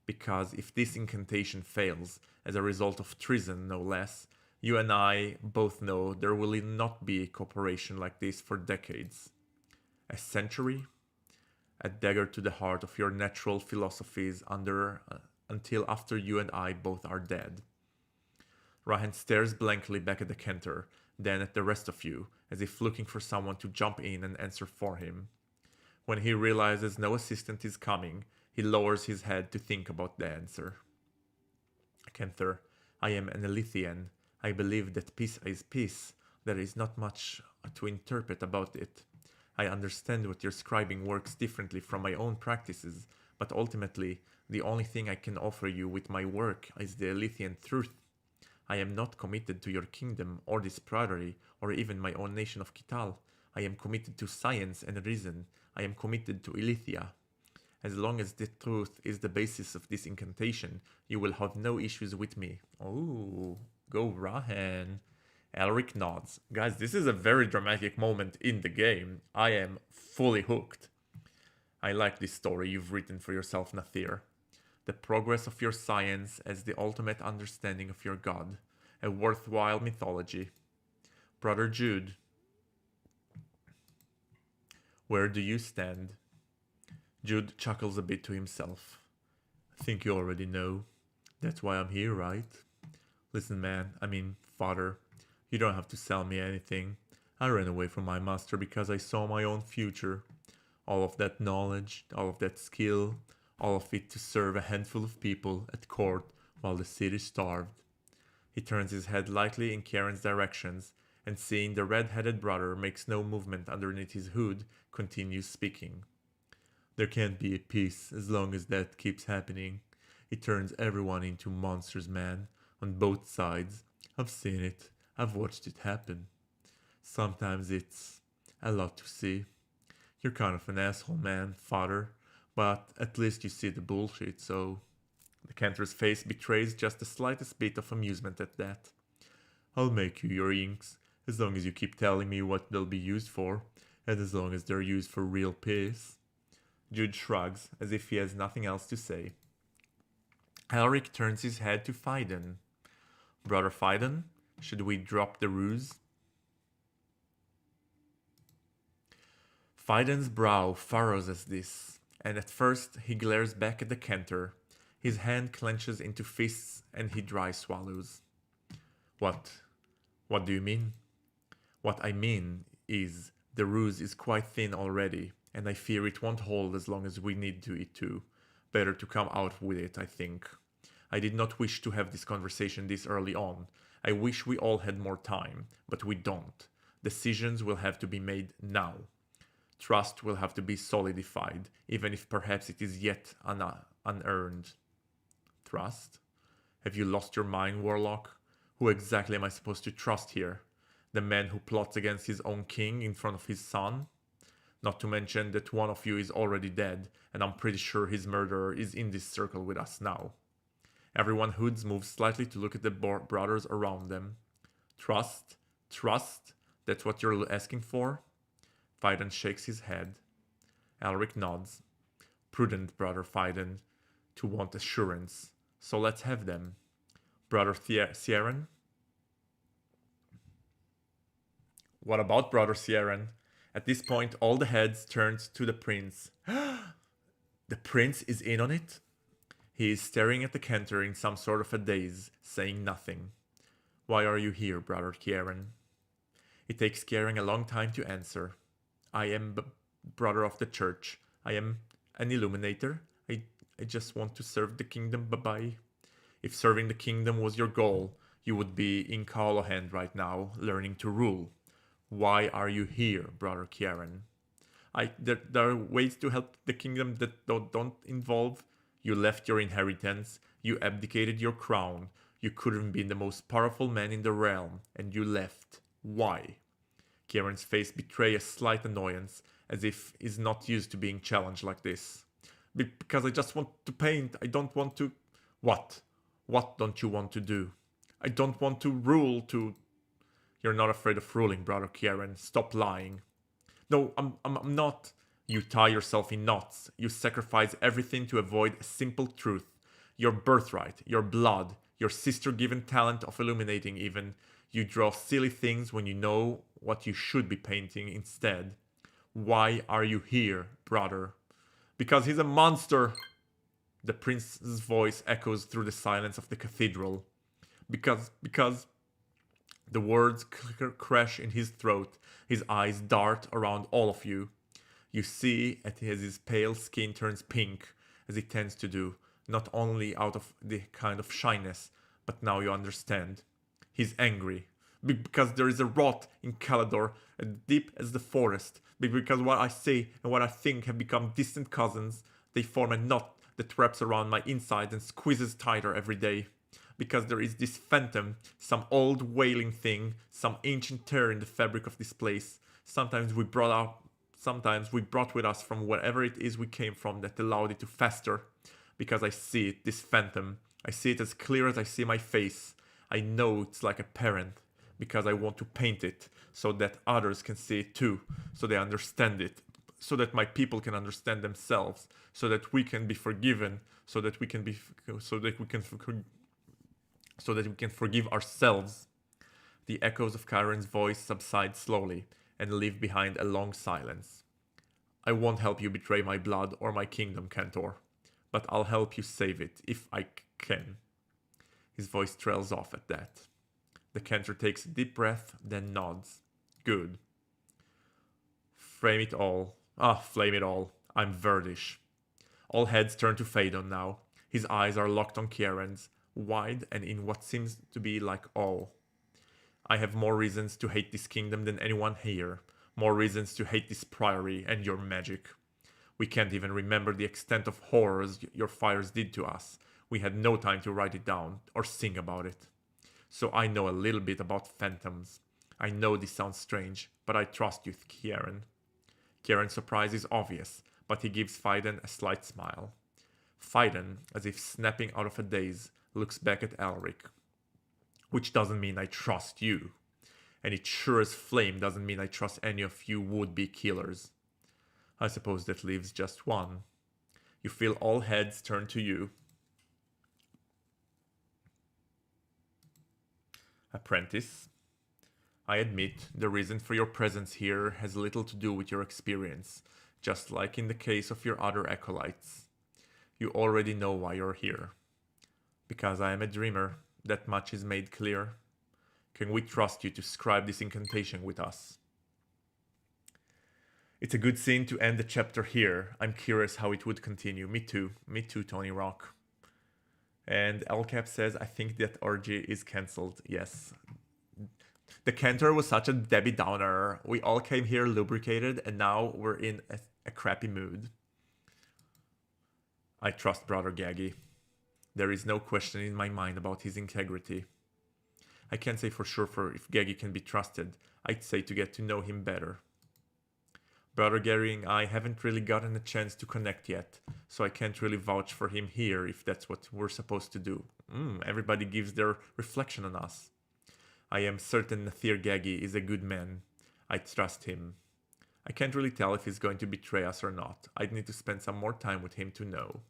Because if this incantation fails, as a result of treason no less, you and I both know there will not be cooperation like this for decades. A century? A dagger to the heart of your natural philosophies until after you and I both are dead. Rahen stares blankly back at the cantor, then at the rest of you, as if looking for someone to jump in and answer for him. When he realizes no assistant is coming, he lowers his head to think about the answer. Cantor, I am an Elithian. I believe that peace is peace. There is not much to interpret about it. I understand what your scribing works differently from my own practices, but ultimately, the only thing I can offer you with my work is the Elithian truth. I am not committed to your kingdom or this priory or even my own nation of Kital. I am committed to science and reason. I am committed to Ilithia. As long as the truth is the basis of this incantation, you will have no issues with me. Oh, go Rahen. Elric nods. Guys, this is a very dramatic moment in the game. I am fully hooked. I like this story you've written for yourself, Nathir. The progress of your science as the ultimate understanding of your god. A worthwhile mythology. Brother Jude, where do you stand? Jude chuckles a bit to himself. I think you already know. That's why I'm here, right? Listen, father, you don't have to sell me anything. I ran away from my master because I saw my own future. All of that knowledge, all of that skill, all of it to serve a handful of people at court while the city starved. He turns his head lightly in Karen's directions, and seeing the red-headed brother makes no movement underneath his hood, continues speaking. There can't be a peace as long as that keeps happening. It turns everyone into monsters, man, on both sides. I've seen it. I've watched it happen. Sometimes it's a lot to see. You're kind of an asshole, man, father, but at least you see the bullshit, so... The cantor's face betrays just the slightest bit of amusement at that. I'll make you your inks, as long as you keep telling me what they'll be used for, and as long as they're used for real peace. Jude shrugs, as if he has nothing else to say. Elric turns his head to Phaidon. Brother Phaidon, should we drop the ruse? Phaidon's brow furrows at this, and at first he glares back at the cantor. His hand clenches into fists and he dry swallows. What? What do you mean? What I mean is, the ruse is quite thin already, and I fear it won't hold as long as we need it to. Better to come out with it, I think. I did not wish to have this conversation this early on. I wish we all had more time, but we don't. Decisions will have to be made now. Trust will have to be solidified, even if perhaps it is yet unearned. Trust? Have you lost your mind, Warlock? Who exactly am I supposed to trust here? The man who plots against his own king in front of his son? Not to mention that one of you is already dead, and I'm pretty sure his murderer is in this circle with us now. Everyone hoods moves slightly to look at the brothers around them. Trust? Trust? That's what you're asking for? Phaidon shakes his head. Elric nods. Prudent, Brother Phaidon, to want assurance. So let's have them. Brother Saurin? What about Brother Saurin? At this point, all the heads turned to the prince. The prince is in on it? He is staring at the cantor in some sort of a daze, saying nothing. Why are you here, Brother Kieran? It takes Kieran a long time to answer. I am brother of the church. I am an illuminator. I just want to serve the kingdom, bye-bye. If serving the kingdom was your goal, you would be in Callahan right now, learning to rule. Why are you here, Brother Kieran? There are ways to help the kingdom that don't involve. You left your inheritance, you abdicated your crown, you couldn't be the most powerful man in the realm, and you left. Why? Kieran's face betrays a slight annoyance, as if he's not used to being challenged like this. Because I just want to paint, I don't want to... What? What don't you want to do? I don't want to rule to... You're not afraid of ruling, Brother Kieran. Stop lying. No, I'm not. You tie yourself in knots. You sacrifice everything to avoid a simple truth. Your birthright, your blood, your sister-given talent of illuminating even. You draw silly things when you know what you should be painting instead. Why are you here, brother? Because he's a monster. The prince's voice echoes through the silence of the cathedral. Because... The words crash in his throat. His eyes dart around all of you. You see as his pale skin turns pink, as it tends to do, not only out of the kind of shyness, but now you understand. He's angry. Because there is a rot in Calador, as deep as the forest. Because what I say and what I think have become distant cousins. They form a knot that wraps around my insides and squeezes tighter every day. Because there is this phantom, some old wailing thing, some ancient terror in the fabric of this place. Sometimes we brought with us from wherever it is we came from that allowed it to fester. Because I see it, this phantom. I see it as clear as I see my face. I know it's like a parent. Because I want to paint it, so that others can see it too. So they understand it. So that my people can understand themselves. So that we can be forgiven. So that we can forgive ourselves. The echoes of Chiron's voice subside slowly and leave behind a long silence. I won't help you betray my blood or my kingdom, Cantor, but I'll help you save it if I can. His voice trails off at that. The Cantor takes a deep breath, then nods. Good. Flame it all. I'm Verdish. All heads turn to Phaedon now. His eyes are locked on Kieran's, wide and in what seems to be like awe. I have more reasons to hate this kingdom than anyone here. More reasons to hate this priory and your magic. We can't even remember the extent of horrors your fires did to us. We had no time to write it down or sing about it. So I know a little bit about phantoms. I know this sounds strange, but I trust you, Kieran. Kieran's surprise is obvious, but he gives Phaedon a slight smile. Phaedon, as if snapping out of a daze, looks back at Elric. Which doesn't mean I trust you. And it sure as flame doesn't mean I trust any of you would-be killers. I suppose that leaves just one. You feel all heads turn to you. Apprentice, I admit the reason for your presence here has little to do with your experience, just like in the case of your other acolytes. You already know why you're here. Because I am a dreamer, that much is made clear. Can we trust you to scribe this incantation with us? It's a good scene to end the chapter here. I'm curious how it would continue. Me too, Tony Rock. And LCAP says, I think that orgy is cancelled. Yes. The Cantor was such a Debbie Downer. We all came here lubricated, and now we're in a crappy mood. I trust Brother Gaggy. There is no question in my mind about his integrity. I can't say for sure if Gaggy can be trusted. I'd say to get to know him better. Brother Gary and I haven't really gotten a chance to connect yet, so I can't really vouch for him here if that's what we're supposed to do. Everybody gives their reflection on us. I am certain Nathir Gaggy is a good man. I trust him. I can't really tell if he's going to betray us or not. I'd need to spend some more time with him to know.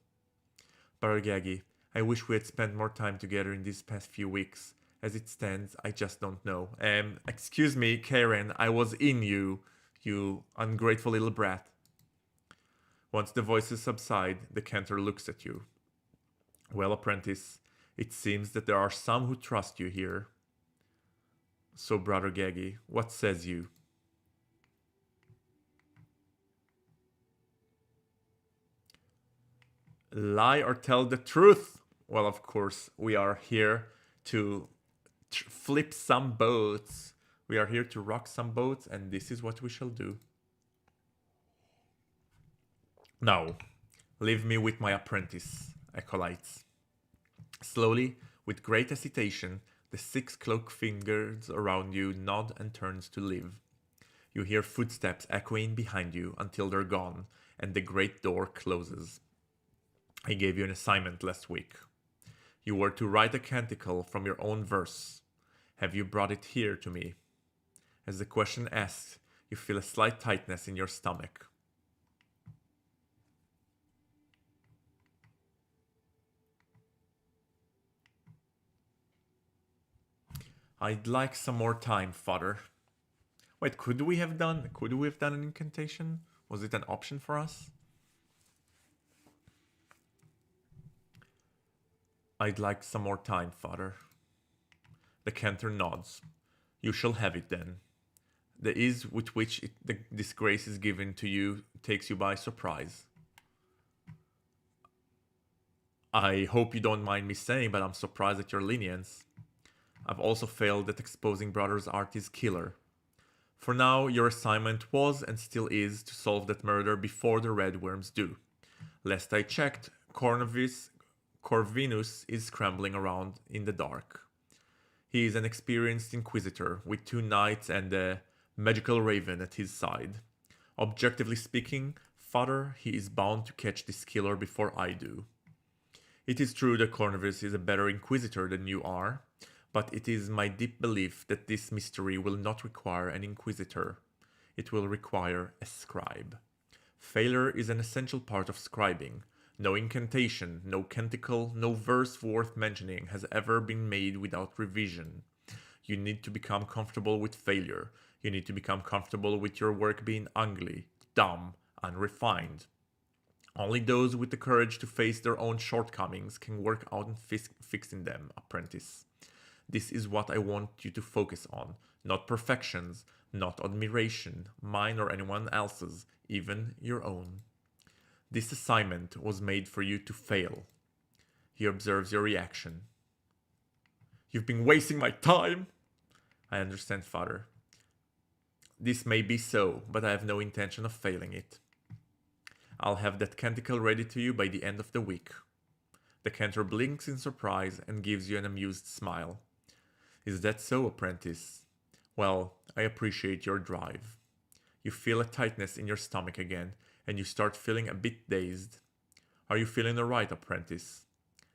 Brother Gaggy, I wish we had spent more time together in these past few weeks. As it stands, I just don't know. Excuse me, Karen, I was in you. You ungrateful little brat. Once the voices subside, the Cantor looks at you. Well, apprentice, it seems that there are some who trust you here. So, Brother Gaggy, what says you? Lie or tell the truth? Well, of course, we are here to flip some boats. We are here to rock some boats, and this is what we shall do. Now, leave me with my apprentice, acolytes. Slowly, with great hesitation, the 6 cloak fingers around you nod and turns to leave. You hear footsteps echoing behind you until they're gone, and the great door closes. I gave you an assignment last week. You were to write a canticle from your own verse. Have you brought it here to me? As the question asks, you feel a slight tightness in your stomach. I'd like some more time, Father. Wait, could we have done an incantation? Was it an option for us? I'd like some more time, Father. The cantor nods. You shall have it then. The ease with which this grace is given to you takes you by surprise. I hope you don't mind me saying, but I'm surprised at your lenience. I've also failed at exposing Brothers Arthy's killer. For now, your assignment was and still is to solve that murder before the Red Worms do. Last I checked, Corvinus is scrambling around in the dark. He is an experienced inquisitor with 2 knights and a magical raven at his side. Objectively speaking, Father, he is bound to catch this killer before I do. It is true that Corvinus is a better inquisitor than you are, but it is my deep belief that this mystery will not require an inquisitor. It will require a scribe. Failure is an essential part of scribing. No incantation, no canticle, no verse worth mentioning has ever been made without revision. You need to become comfortable with failure. You need to become comfortable with your work being ugly, dumb, unrefined. Only those with the courage to face their own shortcomings can work out and fixing them, apprentice. This is what I want you to focus on, not perfections, not admiration, mine or anyone else's, even your own. This assignment was made for you to fail. He observes your reaction. You've been wasting my time. I understand, Father. This may be so, but I have no intention of failing it. I'll have that canticle ready to you by the end of the week. The cantor blinks in surprise and gives you an amused smile. Is that so, apprentice? Well, I appreciate your drive. You feel a tightness in your stomach again, and you start feeling a bit dazed. Are you feeling alright, apprentice?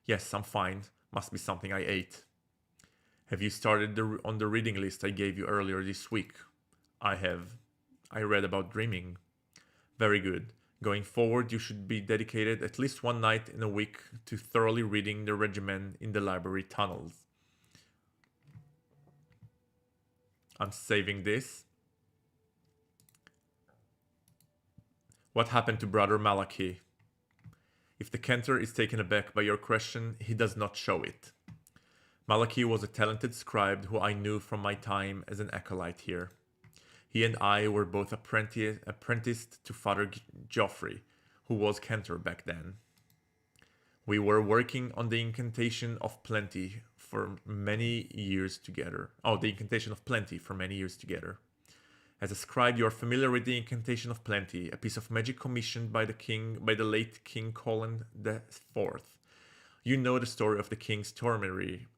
Yes, I'm fine. Must be something I ate. Have you started on the reading list I gave you earlier this week? I have. I read about dreaming. Very good. Going forward, you should be dedicated at least 1 night in a week to thoroughly reading the regimen in the library tunnels. I'm saving this. What happened to Brother Malachi? If the cantor is taken aback by your question, he does not show it. Malachi was a talented scribe who I knew from my time as an acolyte here. He and I were both apprenticed to Father Geoffrey, who was cantor back then. We were working on the incantation of plenty for many years together. The incantation of plenty for many years together. As a scribe, you are familiar with the incantation of plenty, a piece of magic commissioned by the late King Colin IV. You know the story of the King's Tourney,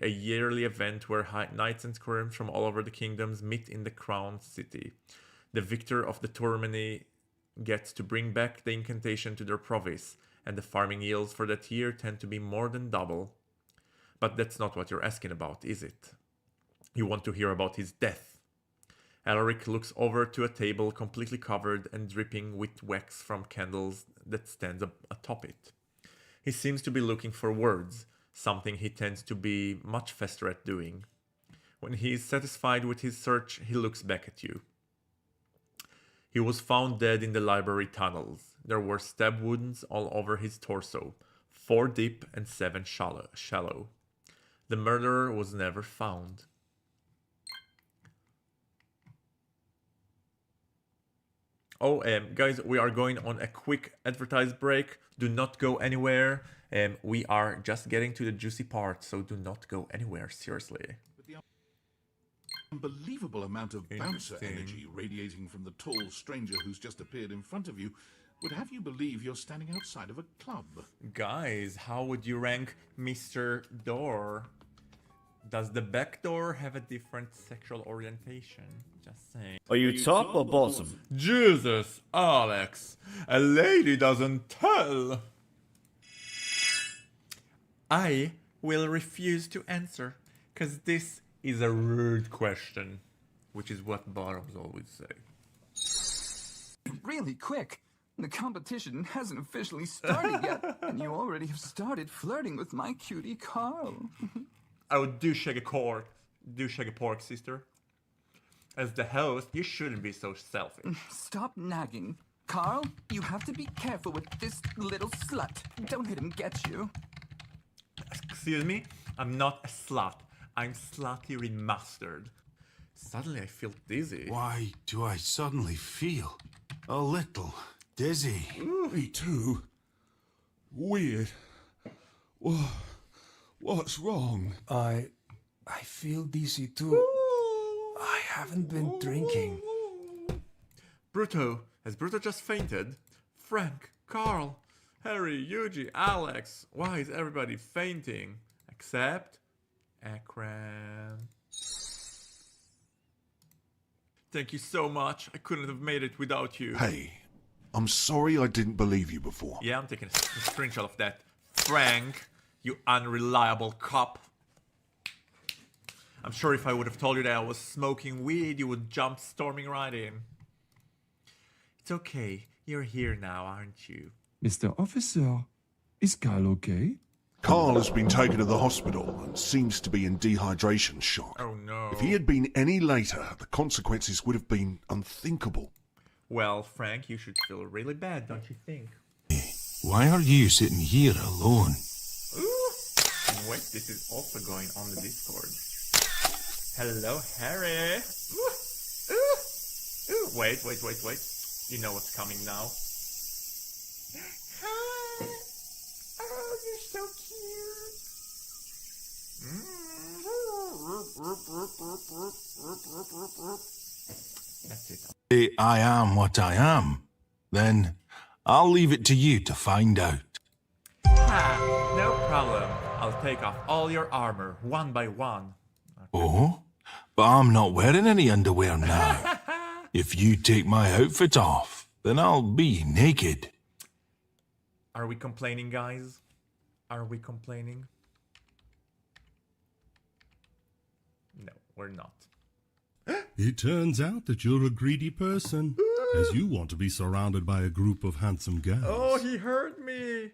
a yearly event where knights and squires from all over the kingdoms meet in the crown city. The victor of the tourney gets to bring back the incantation to their province, and the farming yields for that year tend to be more than double. But that's not what you're asking about, is it? You want to hear about his death. Alaric looks over to a table completely covered and dripping with wax from candles that stands atop it. He seems to be looking for words, something he tends to be much faster at doing. When he is satisfied with his search, he looks back at you. He was found dead in the library tunnels. There were stab wounds all over his torso, 4 deep and 7 shallow. The murderer was never found. Oh, guys, we are going on a quick advertise break. Do not go anywhere. We are just getting to the juicy part, so do not go anywhere, seriously. Unbelievable amount of bouncer Interesting. energy radiating from the tall stranger who's just appeared in front of you would have you believe you're standing outside of a club. Guys, how would you rank Mr. Door? Does the back door have a different sexual orientation? Just saying. Are you top or bottom? Jesus, Alex, a lady doesn't tell. I will refuse to answer, because this is a rude question, which is what bottoms always say. Really quick. The competition hasn't officially started yet, and you already have started flirting with my cutie Carl. Oh, do shake a cork. Do shake a pork, sister. As the host, you shouldn't be so selfish. Stop nagging. Carl, you have to be careful with this little slut. Don't let him get you. Excuse me? I'm not a slut. I'm slutty remastered. Suddenly I feel dizzy. Why do I suddenly feel a little dizzy? Me too. Weird. What's wrong? I feel dizzy too. I haven't been drinking. Bruto. Has Bruto just fainted? Frank, Carl, Harry, Yuji, Alex. Why is everybody fainting? Except Akram. Thank you so much. I couldn't have made it without you. Hey, I'm sorry I didn't believe you before. Yeah, I'm taking a screenshot of that. Frank, you unreliable cop. I'm sure if I would have told you that I was smoking weed, you would jump storming right in. It's okay. You're here now, aren't you? Mr. Officer, is Carl okay? Carl has been taken to the hospital and seems to be in dehydration shock. Oh no. If he had been any later, the consequences would have been unthinkable. Well, Frank, you should feel really bad, don't you think? Why are you sitting here alone? Ooh. Wait, this is also going on the Discord. Hello, Harry. Ooh. Ooh. Ooh. Wait. You know what's coming now. Hi. Oh, you're so cute. That's it. I am what I am. Then I'll leave it to you to find out. Ha! No problem. I'll take off all your armor, one by one. Oh? But I'm not wearing any underwear now. If you take my outfit off, then I'll be naked. Are we complaining, guys? Are we complaining? No, we're not. It turns out that you're a greedy person, as you want to be surrounded by a group of handsome guys. Oh, he hurt me.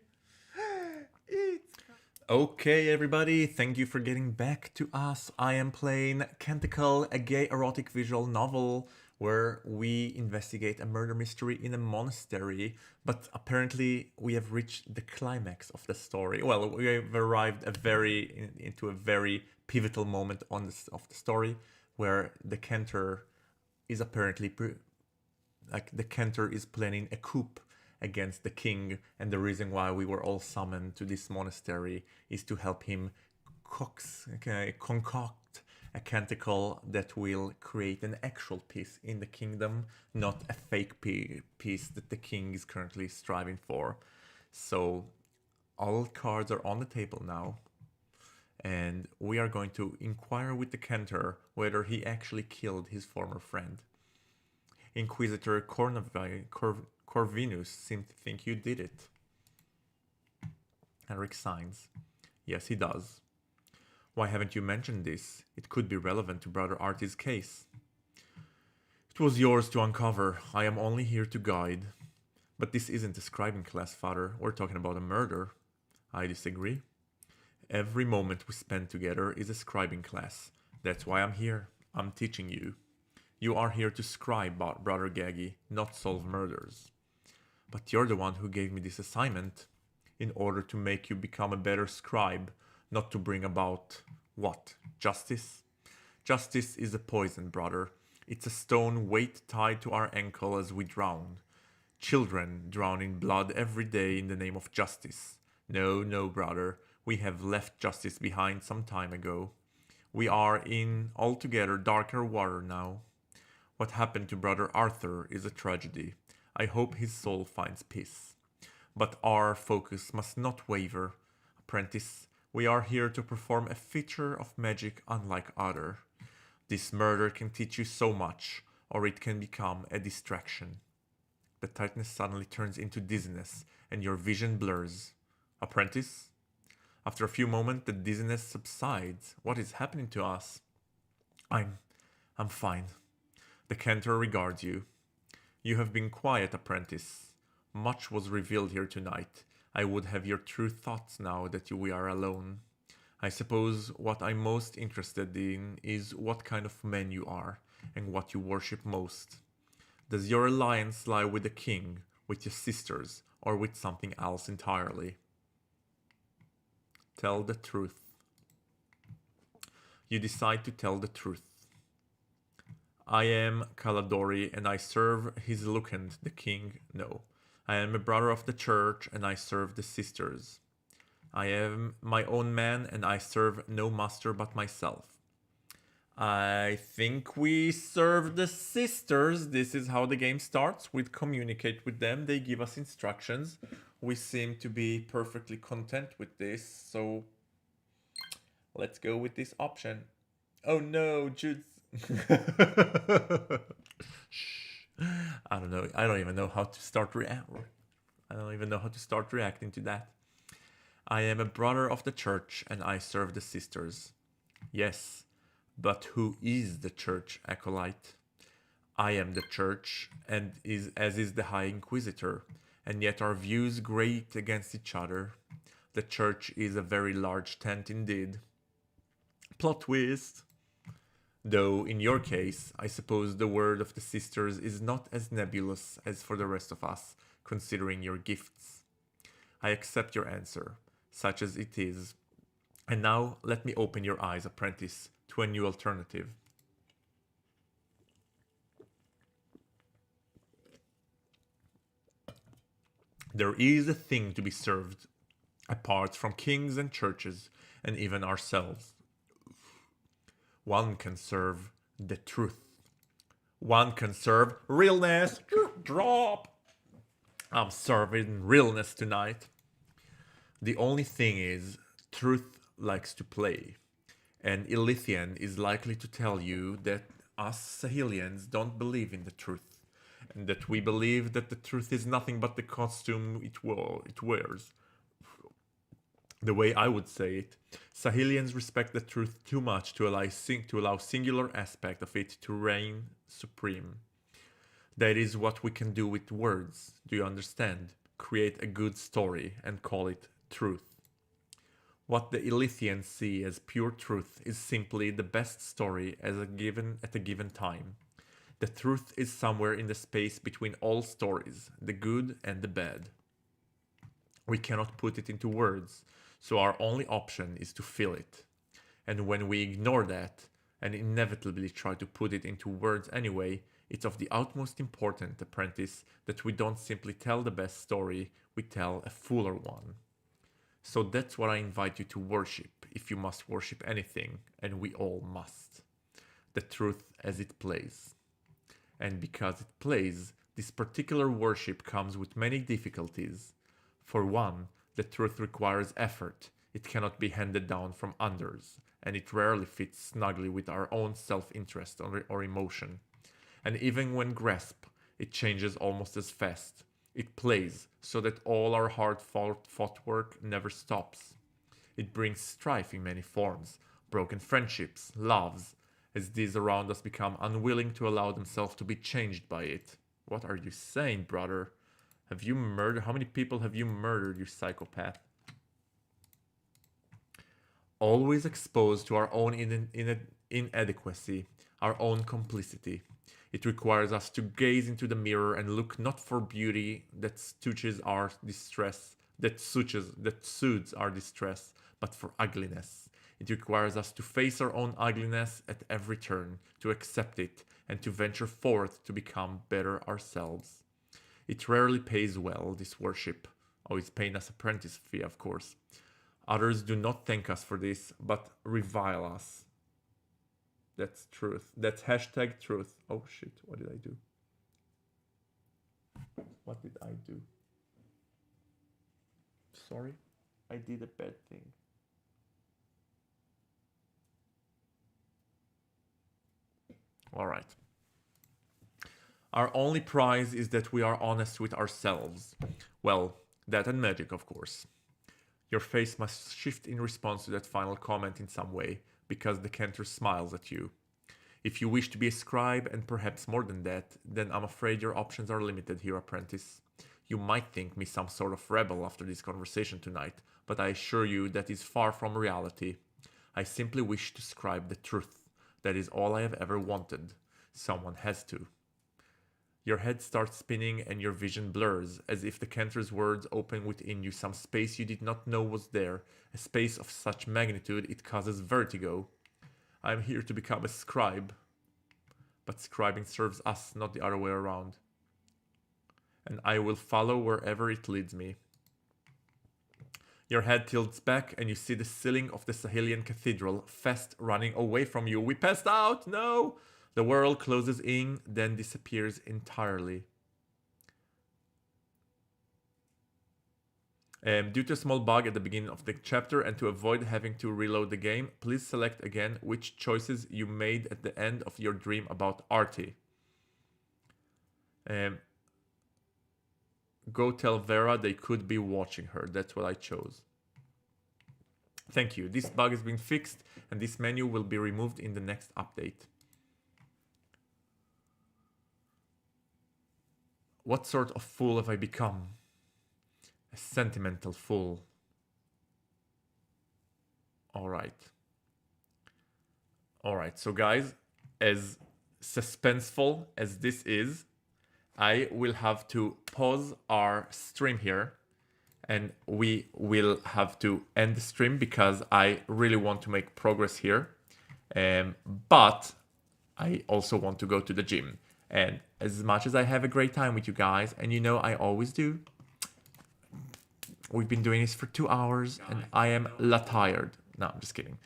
Okay, everybody, thank you for getting back to us. I am playing Canticle, a gay erotic visual novel where we investigate a murder mystery in a monastery, but apparently we have reached the climax of the story. Well, we have arrived into a very pivotal moment of the story where the Cantor is apparently the Cantor is planning a coup against the king, and the reason why we were all summoned to this monastery is to help him concoct a canticle that will create an actual peace in the kingdom, not a fake peace that the king is currently striving for. So all cards are on the table now, and we are going to inquire with the Cantor whether he actually killed his former friend. Inquisitor Corvinus seems to think you did it. Eric signs. Yes, he does. Why haven't you mentioned this? It could be relevant to Brother Arthy's case. It was yours to uncover. I am only here to guide. But this isn't a scribing class, Father. We're talking about a murder. I disagree. Every moment we spend together is a scribing class. That's why I'm here. I'm teaching you. You are here to scribe, Brother Gaggy, not solve murders. But you're the one who gave me this assignment. in order to make you become a better scribe, not to bring about what? Justice? Justice is a poison, brother. It's a stone weight tied to our ankle as we drown. Children drown in blood every day in the name of justice. No, no, brother. We have left justice behind some time ago. We are in altogether darker water now. What happened to Brother Arthur is a tragedy. I hope his soul finds peace. But our focus must not waver. Apprentice, we are here to perform a feature of magic unlike other. This murder can teach you so much, or it can become a distraction. The tightness suddenly turns into dizziness, and your vision blurs. Apprentice? After a few moments, the dizziness subsides. What is happening to us? I'm fine. The cantor regards you. You have been quiet, apprentice. Much was revealed here tonight. I would have your true thoughts now that we are alone. I suppose what I'm most interested in is what kind of man you are, and what you worship most. Does your alliance lie with the king, with your sisters, or with something else entirely? Tell the truth. You decide to tell the truth. I am Caladori, and I serve his Lucent, the king. No. I am a brother of the church, and I serve the sisters. I am my own man, and I serve no master but myself. I think we serve the sisters. This is how the game starts. We communicate with them. They give us instructions. We seem to be perfectly content with this, so let's go with this option. Oh no, Jude's... I don't know. I don't even know how to start reacting to that. I am a brother of the church, and I serve the sisters. Yes, but who is the church, acolyte? I am the church, and as is the High Inquisitor, and yet our views grate against each other. The church is a very large tent indeed. Plot twist! Though, in your case, I suppose the word of the sisters is not as nebulous as for the rest of us, considering your gifts. I accept your answer, such as it is. And now, let me open your eyes, apprentice, to a new alternative. There is a thing to be served, apart from kings and churches, and even ourselves. One can serve the truth. One can serve realness. Drop! I'm serving realness tonight. The only thing is, truth likes to play. And Ilithian is likely to tell you that us Sahelians don't believe in the truth. And that we believe that the truth is nothing but the costume it wears. The way I would say it, Sahelians respect the truth too much to allow singular aspect of it to reign supreme. That is what we can do with words, do you understand? Create a good story and call it truth. What the Ilithians see as pure truth is simply the best story at a given time. The truth is somewhere in the space between all stories, the good and the bad. We cannot put it into words, so our only option is to feel it. And when we ignore that, and inevitably try to put it into words anyway, it's of the utmost importance, apprentice, that we don't simply tell the best story, we tell a fuller one. So that's what I invite you to worship, if you must worship anything, and we all must. The truth as it plays. And because it plays, this particular worship comes with many difficulties. For one, the truth requires effort. It cannot be handed down from others, and it rarely fits snugly with our own self-interest or emotion. And even when grasped, it changes almost as fast. It plays, so that all our hard-fought work never stops. It brings strife in many forms, broken friendships, loves, as these around us become unwilling to allow themselves to be changed by it. What are you saying, brother? Have you murdered? How many people have you murdered, you psychopath? Always exposed to our own inadequacy, our own complicity. It requires us to gaze into the mirror and look not for beauty that stooges our distress, that soothes our distress, but for ugliness. It requires us to face our own ugliness at every turn, to accept it, and to venture forth to become better ourselves. It rarely pays well, this worship. Oh, it's paying us apprentice fee, of course. Others do not thank us for this, but revile us. That's truth. That's hashtag truth. Oh shit, what did I do? What did I do? Sorry, I did a bad thing. All right. Our only prize is that we are honest with ourselves. Well, that and magic, of course. Your face must shift in response to that final comment in some way, because the cantor smiles at you. If you wish to be a scribe, and perhaps more than that, then I'm afraid your options are limited here, apprentice. You might think me some sort of rebel after this conversation tonight, but I assure you that is far from reality. I simply wish to scribe the truth. That is all I have ever wanted. Someone has to. Your head starts spinning and your vision blurs, as if the cantor's words open within you some space you did not know was there, a space of such magnitude it causes vertigo. I am here to become a scribe, but scribing serves us, not the other way around. And I will follow wherever it leads me. Your head tilts back and you see the ceiling of the Sahelian cathedral, fast running away from you. We passed out! No! The world closes in, then disappears entirely. Due to a small bug at the beginning of the chapter and to avoid having to reload the game, please select again which choices you made at the end of your dream about Arthy. Go tell Vera they could be watching her. That's what I chose. Thank you. This bug has been fixed and this menu will be removed in the next update. What sort of fool have I become? A sentimental fool. Alright. Alright, so guys, as suspenseful as this is, I will have to pause our stream here and we will have to end the stream because I really want to make progress here. But I also want to go to the gym. And as much as I have a great time with you guys, and you know I always do, we've been doing this for 2 hours and I am tired. No, I'm just kidding.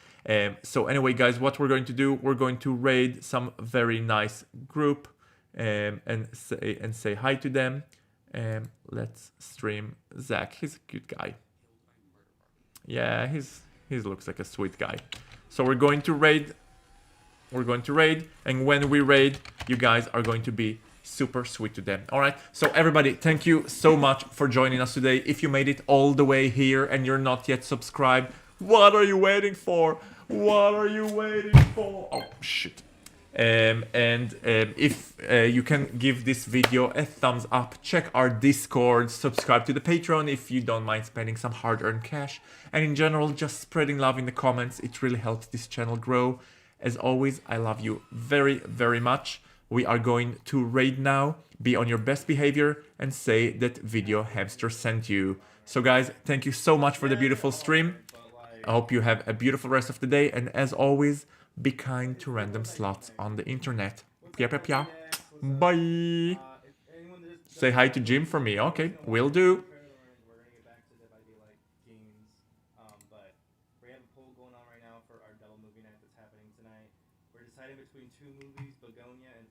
So anyway, guys, what we're going to do, we're going to raid some very nice group and say hi to them. Let's stream Zach. He's a cute guy. Yeah, he looks like a sweet guy. So we're going to raid. And when we raid, you guys are going to be super sweet to them. All right, so everybody, thank you so much for joining us today. If you made it all the way here and you're not yet subscribed, what are you waiting for? What are you waiting for? Oh shit. If you can give this video a thumbs up, check our Discord, subscribe to the Patreon if you don't mind spending some hard-earned cash, and in general, just spreading love in the comments. It really helps this channel grow. As always, I love you very, very much. We are going to raid now. Be on your best behavior and say that VideoHamster sent you. So guys, thank you so much for the beautiful stream. I hope you have a beautiful rest of the day. And as always, be kind to random slots on the internet. Pia, pia, pia. Bye. Say hi to Jim for me. Okay, will do. Between two movies, Begonia and